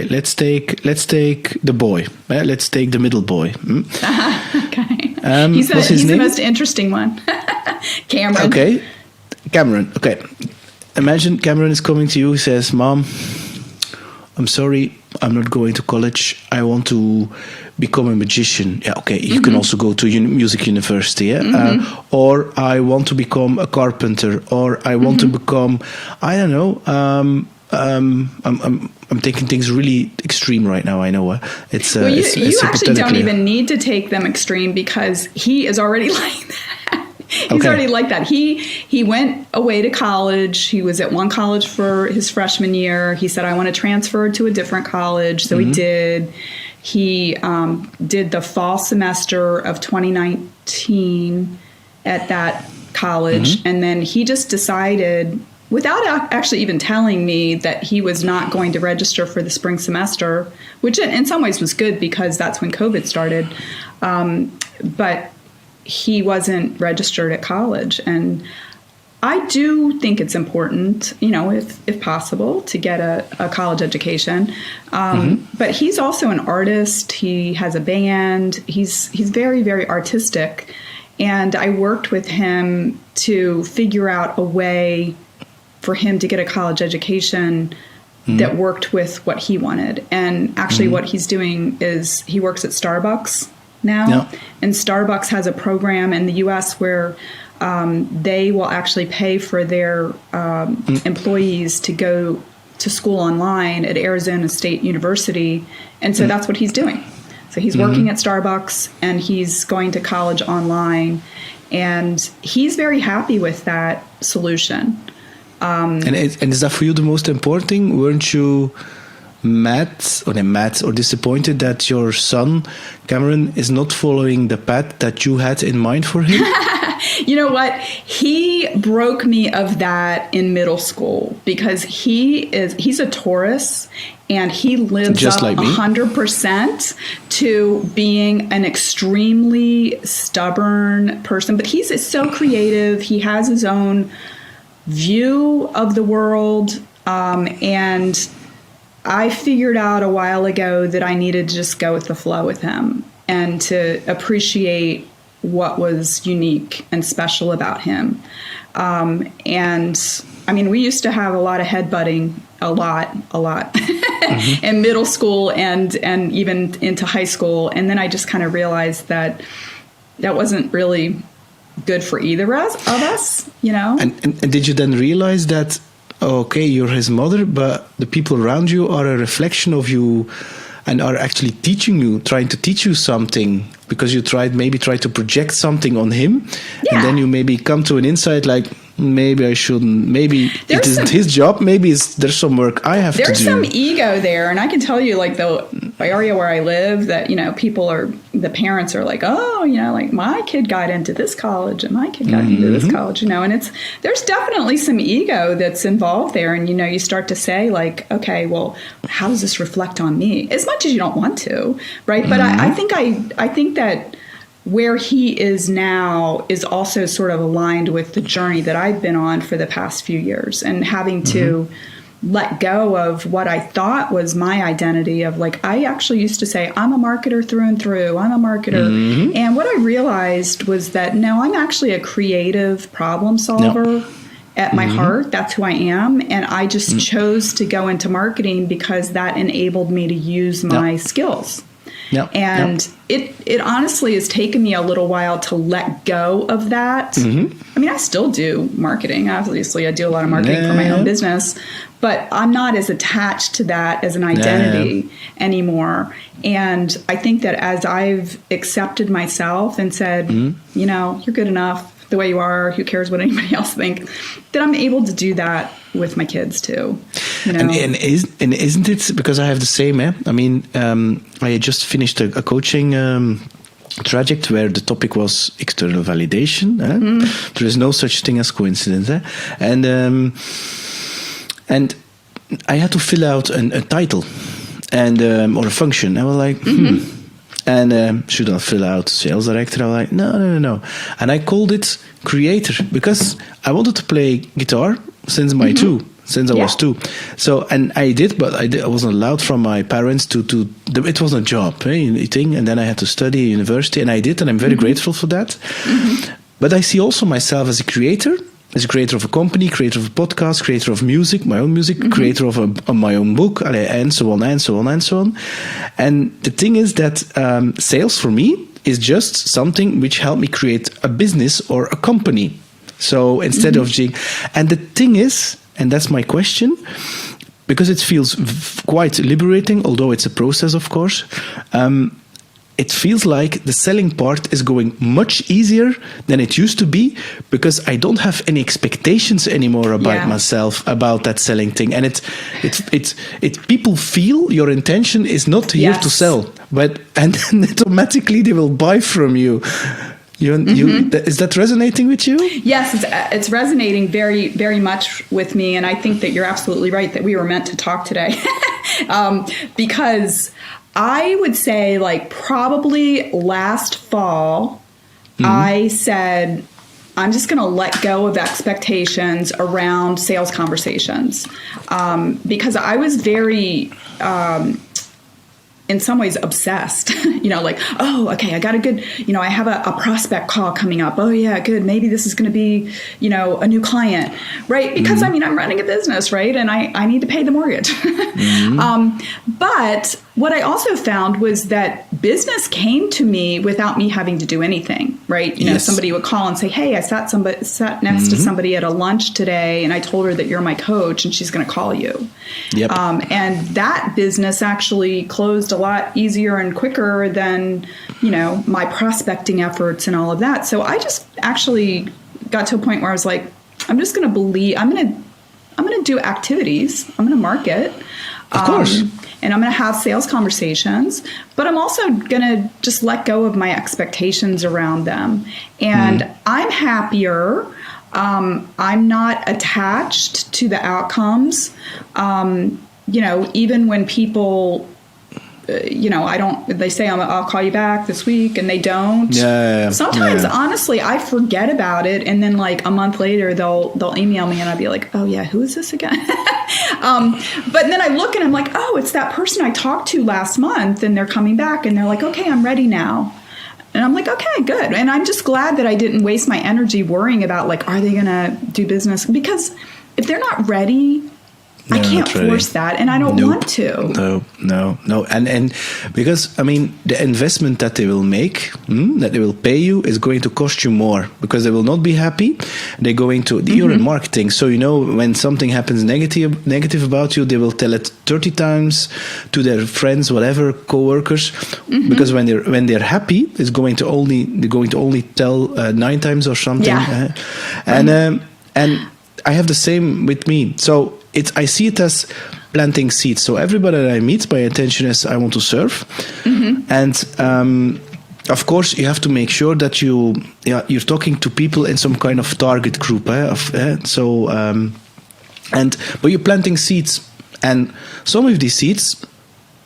Let's take the boy. Let's take the middle boy. Okay. He's the most interesting one. Cameron. Okay. Cameron. Okay. Imagine Cameron is coming to you. He says, "Mom, I'm sorry, I'm not going to college. I want to become a magician." Yeah, okay. You can also go to music university. Yeah? Or I want to become a carpenter. Or I want to become, I don't know. I'm taking things really extreme right now. I know it's. Well, you it's actually don't even need to take them extreme because he is already like that. He's already like that. He went away to college. He was at one college for his freshman year. He said, "I want to transfer to a different college." So he did. He did the fall semester of 2019 at that college, and then he just decided, without actually even telling me, that he was not going to register for the spring semester, which in some ways was good because that's when COVID started. But he wasn't registered at college. And I do think it's important, if possible, to get a college education. But he's also an artist. He has a band. He's very, very artistic. And I worked with him to figure out a way for him to get a college education that worked with what he wanted. And actually what he's doing is he works at Starbucks now. Yeah. And Starbucks has a program in the U.S. where they will actually pay for their employees to go to school online at Arizona State University. And so that's what he's doing. So he's working at Starbucks and he's going to college online. And he's very happy with that solution. And is that for you the most important thing? Weren't you mad or disappointed that your son, Cameron, is not following the path that you had in mind for him? You know what? He broke me of that in middle school because he's a Taurus and he lives just up like me. 100% to being an extremely stubborn person. But he's so creative. He has his own view of the world. And I figured out a while ago that I needed to just go with the flow with him and to appreciate what was unique and special about him. And I mean, we used to have a lot of headbutting, a lot in middle school and even into high school. And then I just kind of realized that wasn't really good for either of us, And did you then realize that, okay, you're his mother, but the people around you are a reflection of you and are actually trying to teach you something because you tried to project something on him. Yeah. And then you maybe come to an insight like, maybe I shouldn't, maybe it isn't his job, maybe there's some work I have to do. There's some ego there. And I can tell you, like, the area where I live, that, the parents are like, oh, like my kid got into this college and my kid got into this college, and there's definitely some ego that's involved there. And, you start to say like, okay, well, how does this reflect on me? As much as you don't want to, right? But I think that where he is now is also sort of aligned with the journey that I've been on for the past few years, and having to let go of what I thought was my identity of, like, I actually used to say, I'm a marketer through and through. I'm a marketer. And what I realized was that, no, I'm actually a creative problem solver at my heart. That's who I am. And I just chose to go into marketing because that enabled me to use my skills. And it honestly has taken me a little while to let go of that. I mean, I still do marketing. Obviously, I do a lot of marketing for my own business, but I'm not as attached to that as an identity anymore. And I think that as I've accepted myself and said, you're good enough the way you are, who cares what anybody else think, that I'm able to do that with my kids too. And isn't it, because I have the same, I mean, I just finished a coaching project where the topic was external validation. There is no such thing as coincidence. And I had to fill out a title and or a function. I was like, And should I fill out sales director? I'm like, no. And I called it creator because I wanted to play guitar since I was 2. So, and I did, but I wasn't allowed from my parents to it wasn't a job thing. And then I had to study at university, and I did, and I'm very grateful for that. But I see also myself as a creator of a company, creator of a podcast, creator of music, my own music, creator of my own book, and so on, and so on, and so on. And the thing is that sales for me is just something which helped me create a business or a company. So instead of and the thing is, and that's my question, because it feels quite liberating, although it's a process, of course. It feels like the selling part is going much easier than it used to be, because I don't have any expectations anymore about myself, about that selling thing. And it people feel your intention is not here to sell, and then automatically they will buy from you. Is that resonating with you? Yes, it's resonating very, very much with me. And I think that you're absolutely right that we were meant to talk today. Because I would say, like, probably last fall, I said, I'm just going to let go of expectations around sales conversations. Because I was very, in some ways, obsessed, like, oh, okay, I got a good, I have a prospect call coming up. Oh yeah, good. Maybe this is going to be, a new client, right? Because I'm running a business, right? And I need to pay the mortgage. But what I also found was that business came to me without me having to do anything, right? Somebody would call and say, hey, I sat next to somebody at a lunch today, and I told her that you're my coach and she's going to call you. Yep. And that business actually closed a lot easier and quicker than, my prospecting efforts and all of that. So I just actually got to a point where I was like, I'm just going to I'm going to do activities. I'm going to market. Of course. And I'm going to have sales conversations, but I'm also going to just let go of my expectations around them. And I'm happier. I'm not attached to the outcomes. Even when people, they say, I'll call you back this week, and they don't. Sometimes, honestly, I forget about it. And then like a month later, they'll email me and I'll be like, oh yeah, who is this again? But then I look and I'm like, oh, it's that person I talked to last month, and they're coming back and they're like, okay, I'm ready now. And I'm like, okay, good. And I'm just glad that I didn't waste my energy worrying about, like, are they going to do business? Because if they're not ready, I can't force that, and I don't want to. No. And because, the investment that they will make, that they will pay you, is going to cost you more, because they will not be happy. They're going to, you're in marketing, so when something happens negative about you, they will tell it 30 times to their friends, whatever, co-workers, because when they're happy, they're going to only tell 9 times or something. And I have the same with me. So I see it as planting seeds. So everybody that I meet, my intention is I want to serve. And of course, you have to make sure that you're talking to people in some kind of target group. But you're planting seeds, and some of these seeds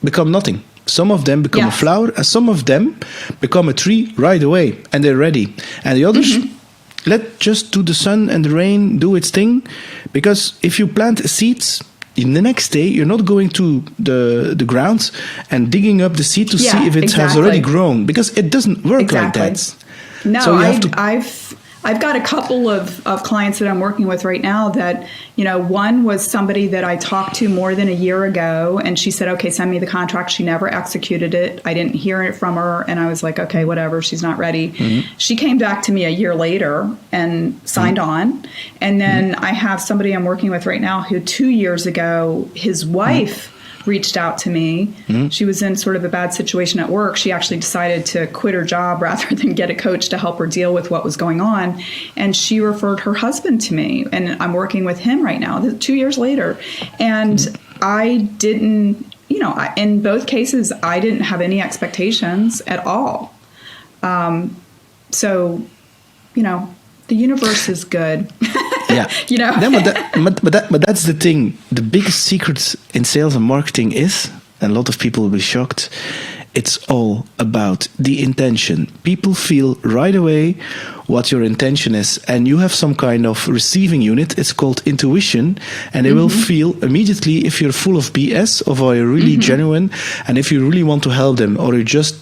become nothing. Some of them become a flower, and some of them become a tree right away, and they're ready. And the others, let just do the sun and the rain do its thing, because if you plant seeds, in the next day you're not going to the ground and digging up the seed to see if it has already grown, because it doesn't work like that. No, so I've got a couple of clients that I'm working with right now that, one was somebody that I talked to more than a year ago, and she said, okay, send me the contract. She never executed it. I didn't hear it from her, and I was like, okay, whatever, she's not ready. She came back to me a year later and signed on. And then I have somebody I'm working with right now who 2 years ago, his wife reached out to me. She was in sort of a bad situation at work. She actually decided to quit her job rather than get a coach to help her deal with what was going on. And she referred her husband to me, and I'm working with him right now, 2 years later. And I didn't, in both cases, I didn't have any expectations at all. So, the universe is good. But that's the thing. The biggest secret in sales and marketing is, and a lot of people will be shocked, it's all about the intention. People feel right away what your intention is, and you have some kind of receiving unit. It's called intuition, and they will feel immediately if you're full of BS or you're really genuine, and if you really want to help them, or you just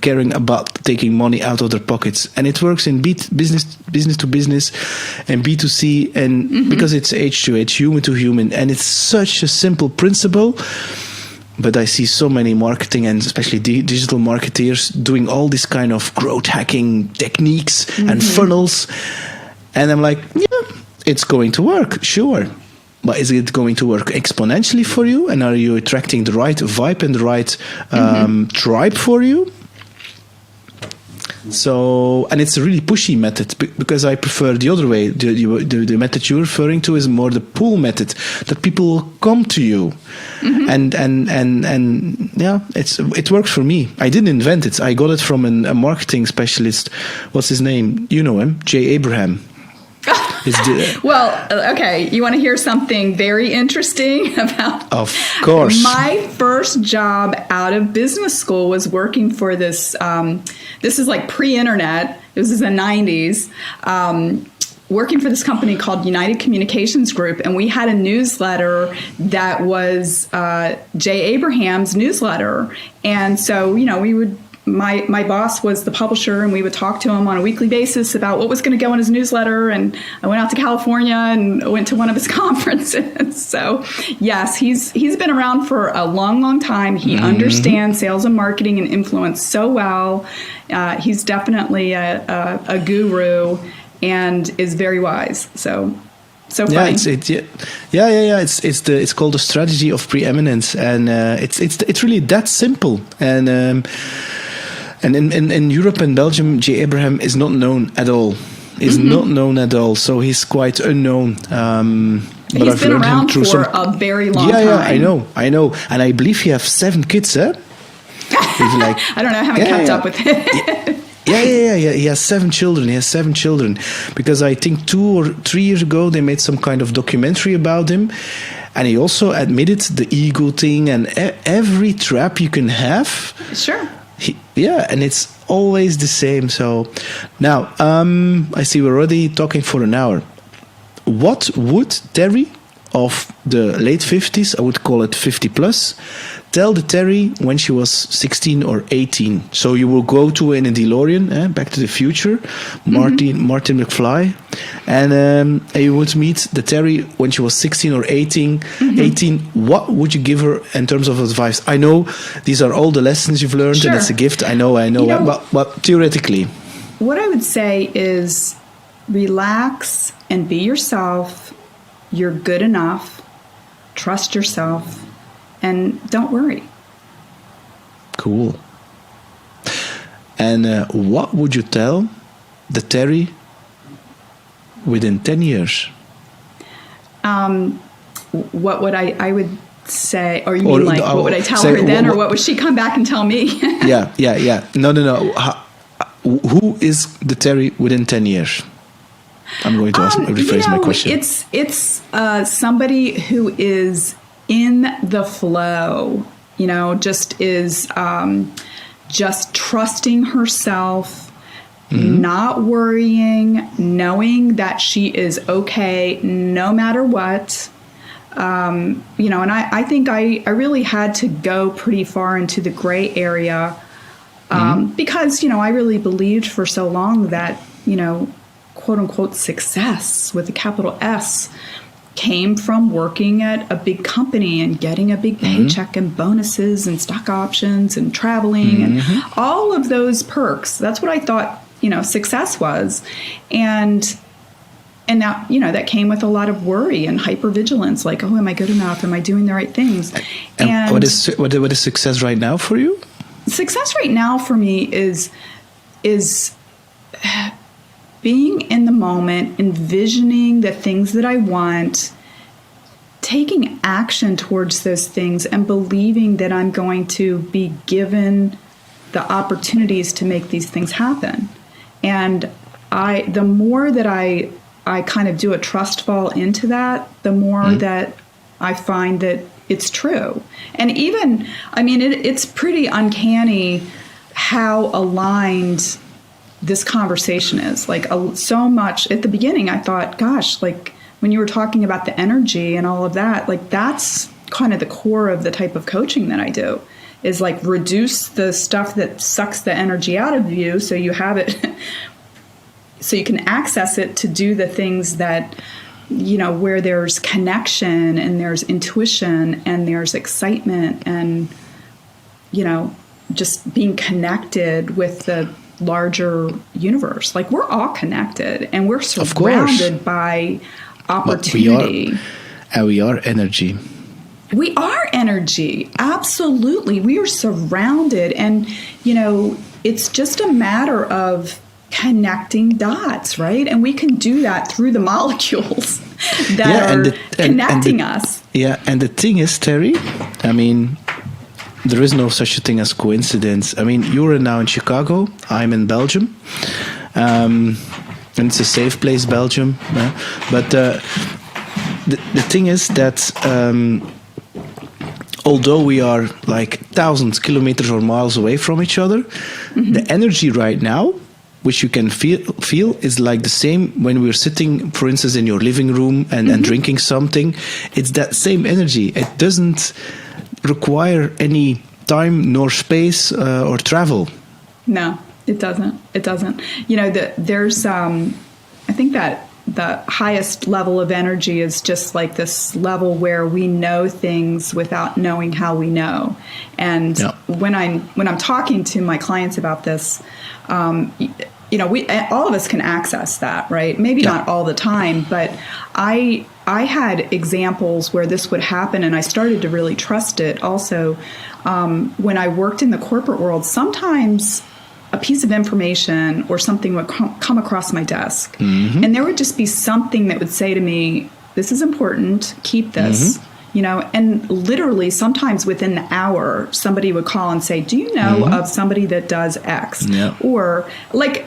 caring about taking money out of their pockets. And it works in business to business and B2C, and because it's H to H, human to human, and it's such a simple principle. But I see so many marketing and especially digital marketeers doing all this kind of growth hacking techniques and funnels. And I'm like, yeah, it's going to work, sure. But is it going to work exponentially for you? And are you attracting the right vibe and the right tribe for you? So, and it's a really pushy method because I prefer the other way. The method you're referring to is more the pull method, that people will come to you, and yeah, it works for me. I didn't invent it. I got it from a marketing specialist. What's his name? You know him, Jay Abraham. Well, okay. You want to hear something very interesting about? Of course. My first job out of business school was working for this. This is like pre-internet. This is the 90s. Working for this company called United Communications Group, and we had a newsletter that was Jay Abraham's newsletter, and so we would. My boss was the publisher, and we would talk to him on a weekly basis about what was going to go in his newsletter. And I went out to California and went to one of his conferences. So, yes, he's been around for a long, long time. He understands sales and marketing and influence so well. He's definitely a guru and is very wise. So funny. Yeah, it's called the strategy of preeminence, and it's really that simple. And in Europe and Belgium, Jay Abraham is not known at all. Not known at all. So he's quite unknown. But he's I've been learned around him through for a very long time. Yeah, I know. And I believe he has 7 kids, eh? I don't know. I haven't kept up with it. Yeah. He has 7 children. Because I think 2 or 3 years ago, they made some kind of documentary about him. And he also admitted the ego thing and every trap you can have. Sure. And it's always the same. So now, I see we're already talking for an hour. What would Terry of the late 50s, I would call it 50 plus, tell the Terry when she was 16 or 18? So you will go to in a DeLorean, Back to the Future, Martin McFly, and you would meet the Terry when she was 16 or 18. What would you give her in terms of advice? I know these are all the lessons you've learned, and it's a gift. I know. But theoretically, what I would say is relax and be yourself. You're good enough. Trust yourself. And don't worry. Cool. And what would you tell the Terry within 10 years? What would I would say, or you mean like, what would I tell her then, or what would she come back and tell me? Yeah. No. Who is the Terry within 10 years? I'm going to rephrase my question. It's somebody who is in the flow, just trusting herself, not worrying, knowing that she is okay no matter what. And I think I really had to go pretty far into the gray area because, I really believed for so long that, quote unquote success with a capital S came from working at a big company and getting a big paycheck and bonuses and stock options and traveling and all of those perks. That's what I thought, success was. And now, that came with a lot of worry and hypervigilance, like, oh, am I good enough? Am I doing the right things? And what is success right now for you? Success right now for me is being in the moment, envisioning the things that I want, taking action towards those things, and believing that I'm going to be given the opportunities to make these things happen. And the more that I kind of do a trust fall into that, the more that I find that it's true. And even, it's pretty uncanny how aligned this conversation is. Like, so much at the beginning, I thought, gosh, like when you were talking about the energy and all of that, like that's kind of the core of the type of coaching that I do, is like reduce the stuff that sucks the energy out of you, so you have it, so you can access it to do the things that, where there's connection and there's intuition and there's excitement and, just being connected with the larger universe. Like, we're all connected and we're surrounded by opportunity. We are energy. We are energy. Absolutely. We are surrounded. And, it's just a matter of connecting dots, right? And we can do that through the molecules that are connecting us. Yeah. And the thing is, Terry, there is no such a thing as coincidence. You're now in Chicago. I'm in Belgium. And it's a safe place, Belgium. But the thing is that although we are like thousands kilometers or miles away from each other, the energy right now, which you can feel is like the same when we're sitting, for instance, in your living room and drinking something. It's that same energy. It doesn't require any time nor space or travel. No, it doesn't. It doesn't. There's, I think that the highest level of energy is just like this level where we know things without knowing how we know. And when I'm talking to my clients about this, we all of us can access that, right? Maybe not all the time, but I had examples where this would happen, and I started to really trust it. Also, when I worked in the corporate world, sometimes a piece of information or something would come across my desk, and there would just be something that would say to me, "This is important. Keep this." And literally sometimes within the hour, somebody would call and say, "Do you know of somebody that does X?" Or like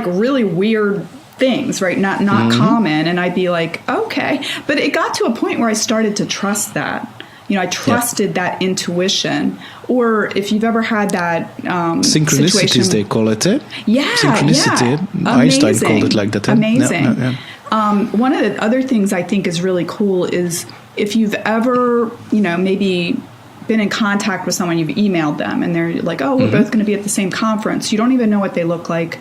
really weird things, right? Not common. And I'd be like, okay. But it got to a point where I started to trust that. I trusted that intuition. Or if you've ever had that synchronicities, they call it. Yeah. Synchronicity. Yeah. Einstein called it like that. Amazing. One of the other things I think is really cool is if you've ever, maybe been in contact with someone, you've emailed them and they're like, oh, we're both going to be at the same conference. You don't even know what they look like.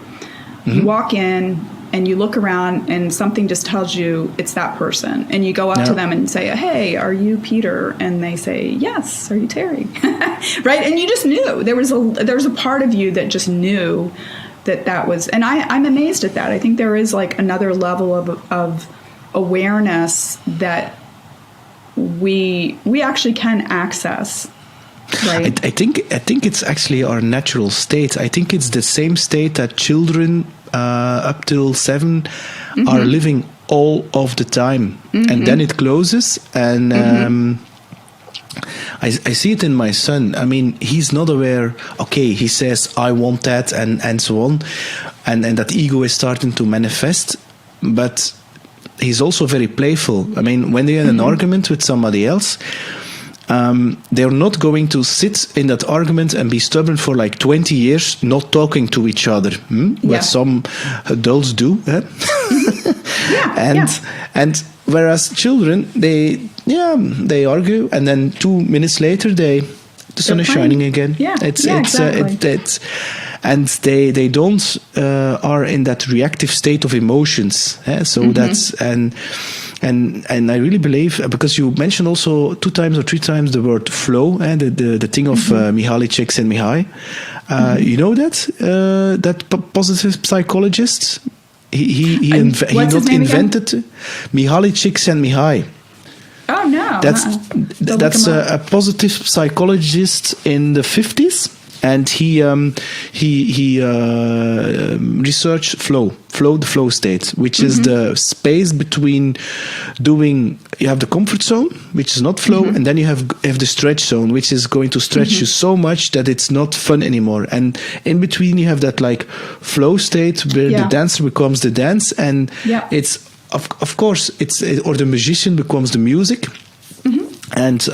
You walk in and you look around and something just tells you it's that person. And you go up to them and say, hey, are you Peter? And they say, yes. Are you Terry? Right? And you just knew. There was a part of you that just knew that was, and I'm amazed at that. I think there is like another level of awareness that we actually can access. Right. I think it's actually our natural state. I think it's the same state that children up till 7 are living all of the time, and then it closes. And I see it in my son. He's not aware. Okay, he says I want that, and so on, and that ego is starting to manifest, but he's also very playful. When they're in an argument with somebody else, they're not going to sit in that argument and be stubborn for like 20 years not talking to each other, what some adults do. And whereas children, they argue, and then 2 minutes later the sun is shining again. Exactly. And they don't are in that reactive state of emotions. So that's and I really believe, because you mentioned also 2 times or 3 times the word flow, and the thing of Mihaly Csikszentmihalyi. You know that positive psychologist. He not invented Mihaly Csikszentmihalyi. Oh no! That's a positive psychologist in the 50s. And he researched the flow state, which is the space between doing. You have the comfort zone, which is not flow, and then you have the stretch zone, which is going to stretch you so much that it's not fun anymore. And in between, you have that like flow state where the dancer becomes the dance, and it's of course or the musician becomes the music. And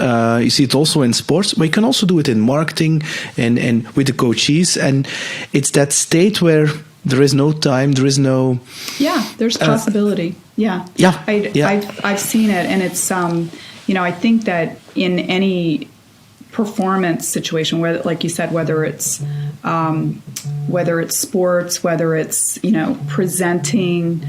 you see it also in sports, but you can also do it in marketing and with the coaches. And it's that state where there is no time, there is no... Yeah, there's possibility. I've seen it. And it's, I think that in any performance situation, where, like you said, whether it's sports, whether it's, presenting.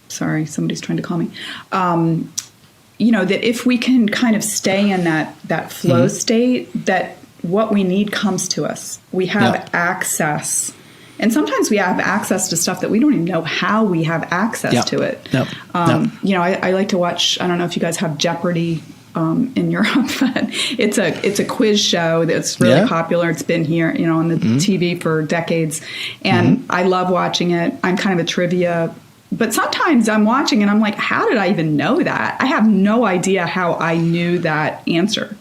Sorry, somebody's trying to call me. That if we can kind of stay in that flow state, that what we need comes to us. We have access. And sometimes we have access to stuff that we don't even know how we have access to it. I like to watch, I don't know if you guys have Jeopardy in Europe, but it's a quiz show that's really popular. It's been here, on the TV for decades. And I love watching it. I'm kind of a trivia. But sometimes I'm watching and I'm like, how did I even know that? I have no idea how I knew that answer.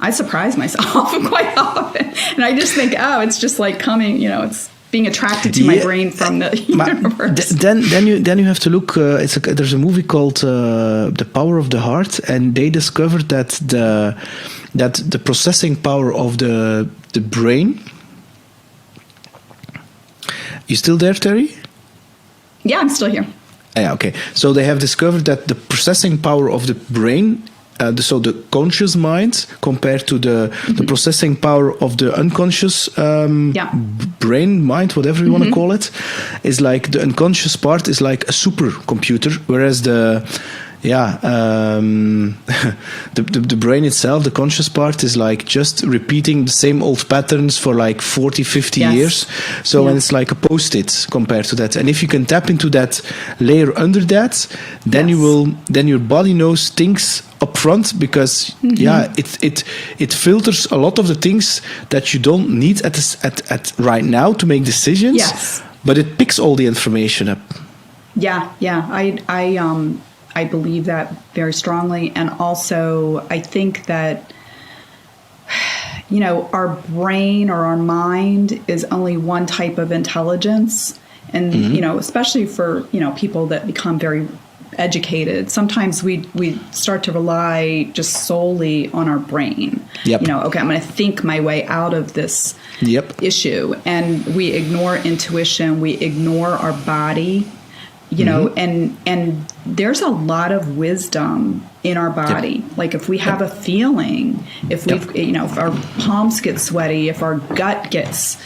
I surprise myself quite often. And I just think, it's just like coming, it's being attracted to my brain from the universe. Then you have to look. There's a movie called The Power of the Heart, and they discovered that the processing power of the brain. You still there, Terry? Yeah, I'm still here. Yeah, okay. So they have discovered that the processing power of the brain, so the conscious mind, compared to the processing power of the unconscious brain, mind, whatever you want to call it, is like the unconscious part is like a supercomputer, whereas the brain itself, the conscious part, is like just repeating the same old patterns for like 40, 50 years. So and it's like a post-it compared to that. And if you can tap into that layer under that, then then your body knows things up front, because it filters a lot of the things that you don't need at right now to make decisions. Yes. But it picks all the information up. I believe that very strongly. And also, I think that, our brain or our mind is only one type of intelligence. And, especially for, people that become very educated, sometimes we start to rely just solely on our brain. Yep. Okay, I'm going to think my way out of this issue. And we ignore intuition. We ignore our body. And there's a lot of wisdom in our body. Like if we have a feeling, if we, if our palms get sweaty, if our gut gets,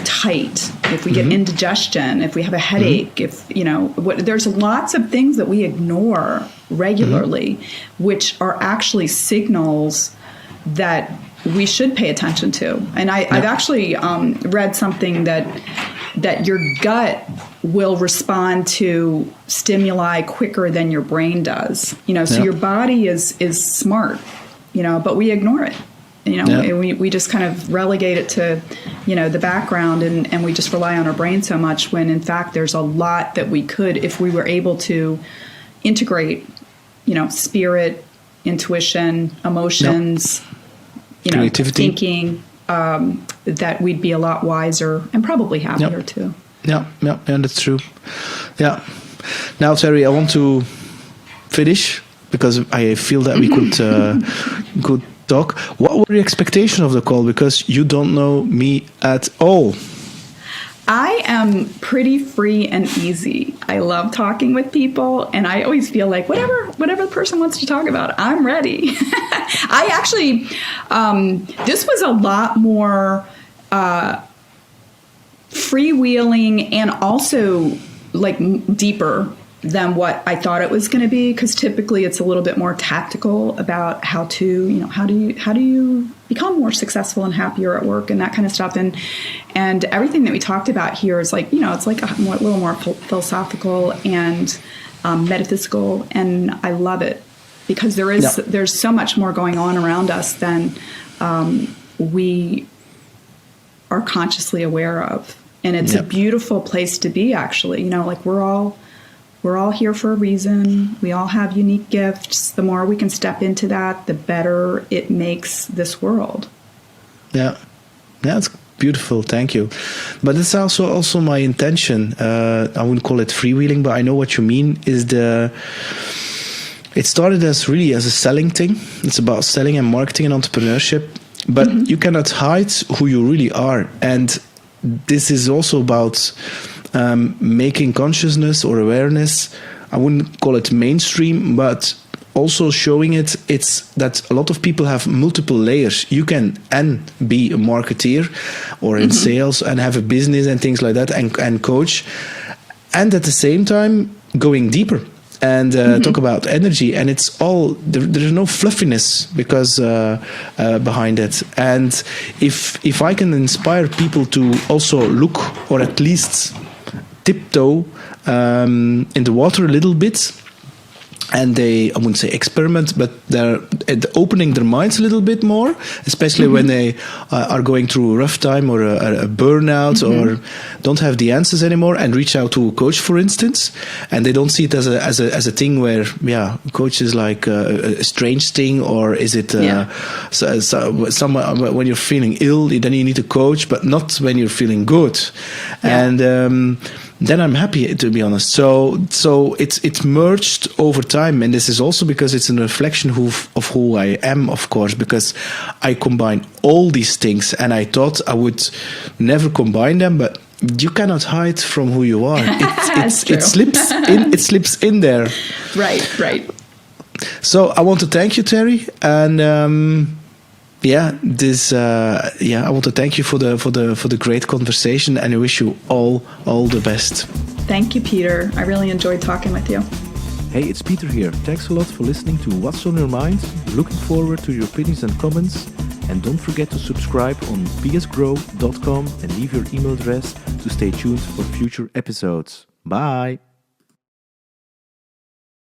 tight, if we get indigestion, if we have a headache, if, there's lots of things that we ignore regularly, which are actually signals that we should pay attention to. And I've actually read something that your gut will respond to stimuli quicker than your brain does. So your body is smart, but we ignore it. And we just kind of relegate it to, the background, and we just rely on our brain so much, when in fact there's a lot that we could, if we were able to integrate, spirit, intuition, emotions, creativity, thinking, that we'd be a lot wiser and probably happier too. Yeah, that's true. Yeah. Now, Terry, I want to finish, because I feel that we could talk. What were your expectations of the call? Because you don't know me at all. I am pretty free and easy. I love talking with people, and I always feel like whatever the person wants to talk about, I'm ready. I actually, this was a lot more freewheeling and also like deeper than what I thought it was going to be, because typically it's a little bit more tactical about how to, how do you become more successful and happier at work and that kind of stuff. And everything that we talked about here is like, it's like a little more philosophical and metaphysical, and I love it, because there's so much more going on around us than we are consciously aware of. And it's a beautiful place to be, actually. Like we're all here for a reason. We all have unique gifts. The more we can step into that, the better it makes this world. Yeah, it's beautiful. Thank you. But it's also my intention. I wouldn't call it freewheeling, but I know what you mean. It started as a selling thing. It's about selling and marketing and entrepreneurship. But you cannot hide who you really are. And this is also about making consciousness or awareness, I wouldn't call it mainstream, but also showing it's that a lot of people have multiple layers. You can be a marketeer or in sales and have a business and things like that and coach, and at the same time going deeper and talk about energy. And it's all there's no fluffiness because behind it. And if I can inspire people to also look, or at least tiptoe in the water a little bit, and I wouldn't say experiment, but they're opening their minds a little bit more, especially when they are going through a rough time or a burnout or don't have the answers anymore, and reach out to a coach, for instance, and they don't see it as a thing where, coach is like a strange thing, or is it someone when you're feeling ill, then you need a coach, but not when you're feeling good. And then I'm happy, to be honest. So it's merged over time, and this is also because it's a reflection of who I am, of course, because I combine all these things, and I thought I would never combine them, but you cannot hide from who you are. It slips in there. Right. So I want to thank you, Terry, and I want to thank you for the great conversation, and I wish you all the best. Thank you, Peter. I really enjoyed talking with you. Hey, it's Peter here. Thanks a lot for listening to What's on Your Mind. Looking forward to your opinions and comments. And don't forget to subscribe on psgrow.com and leave your email address to stay tuned for future episodes. Bye.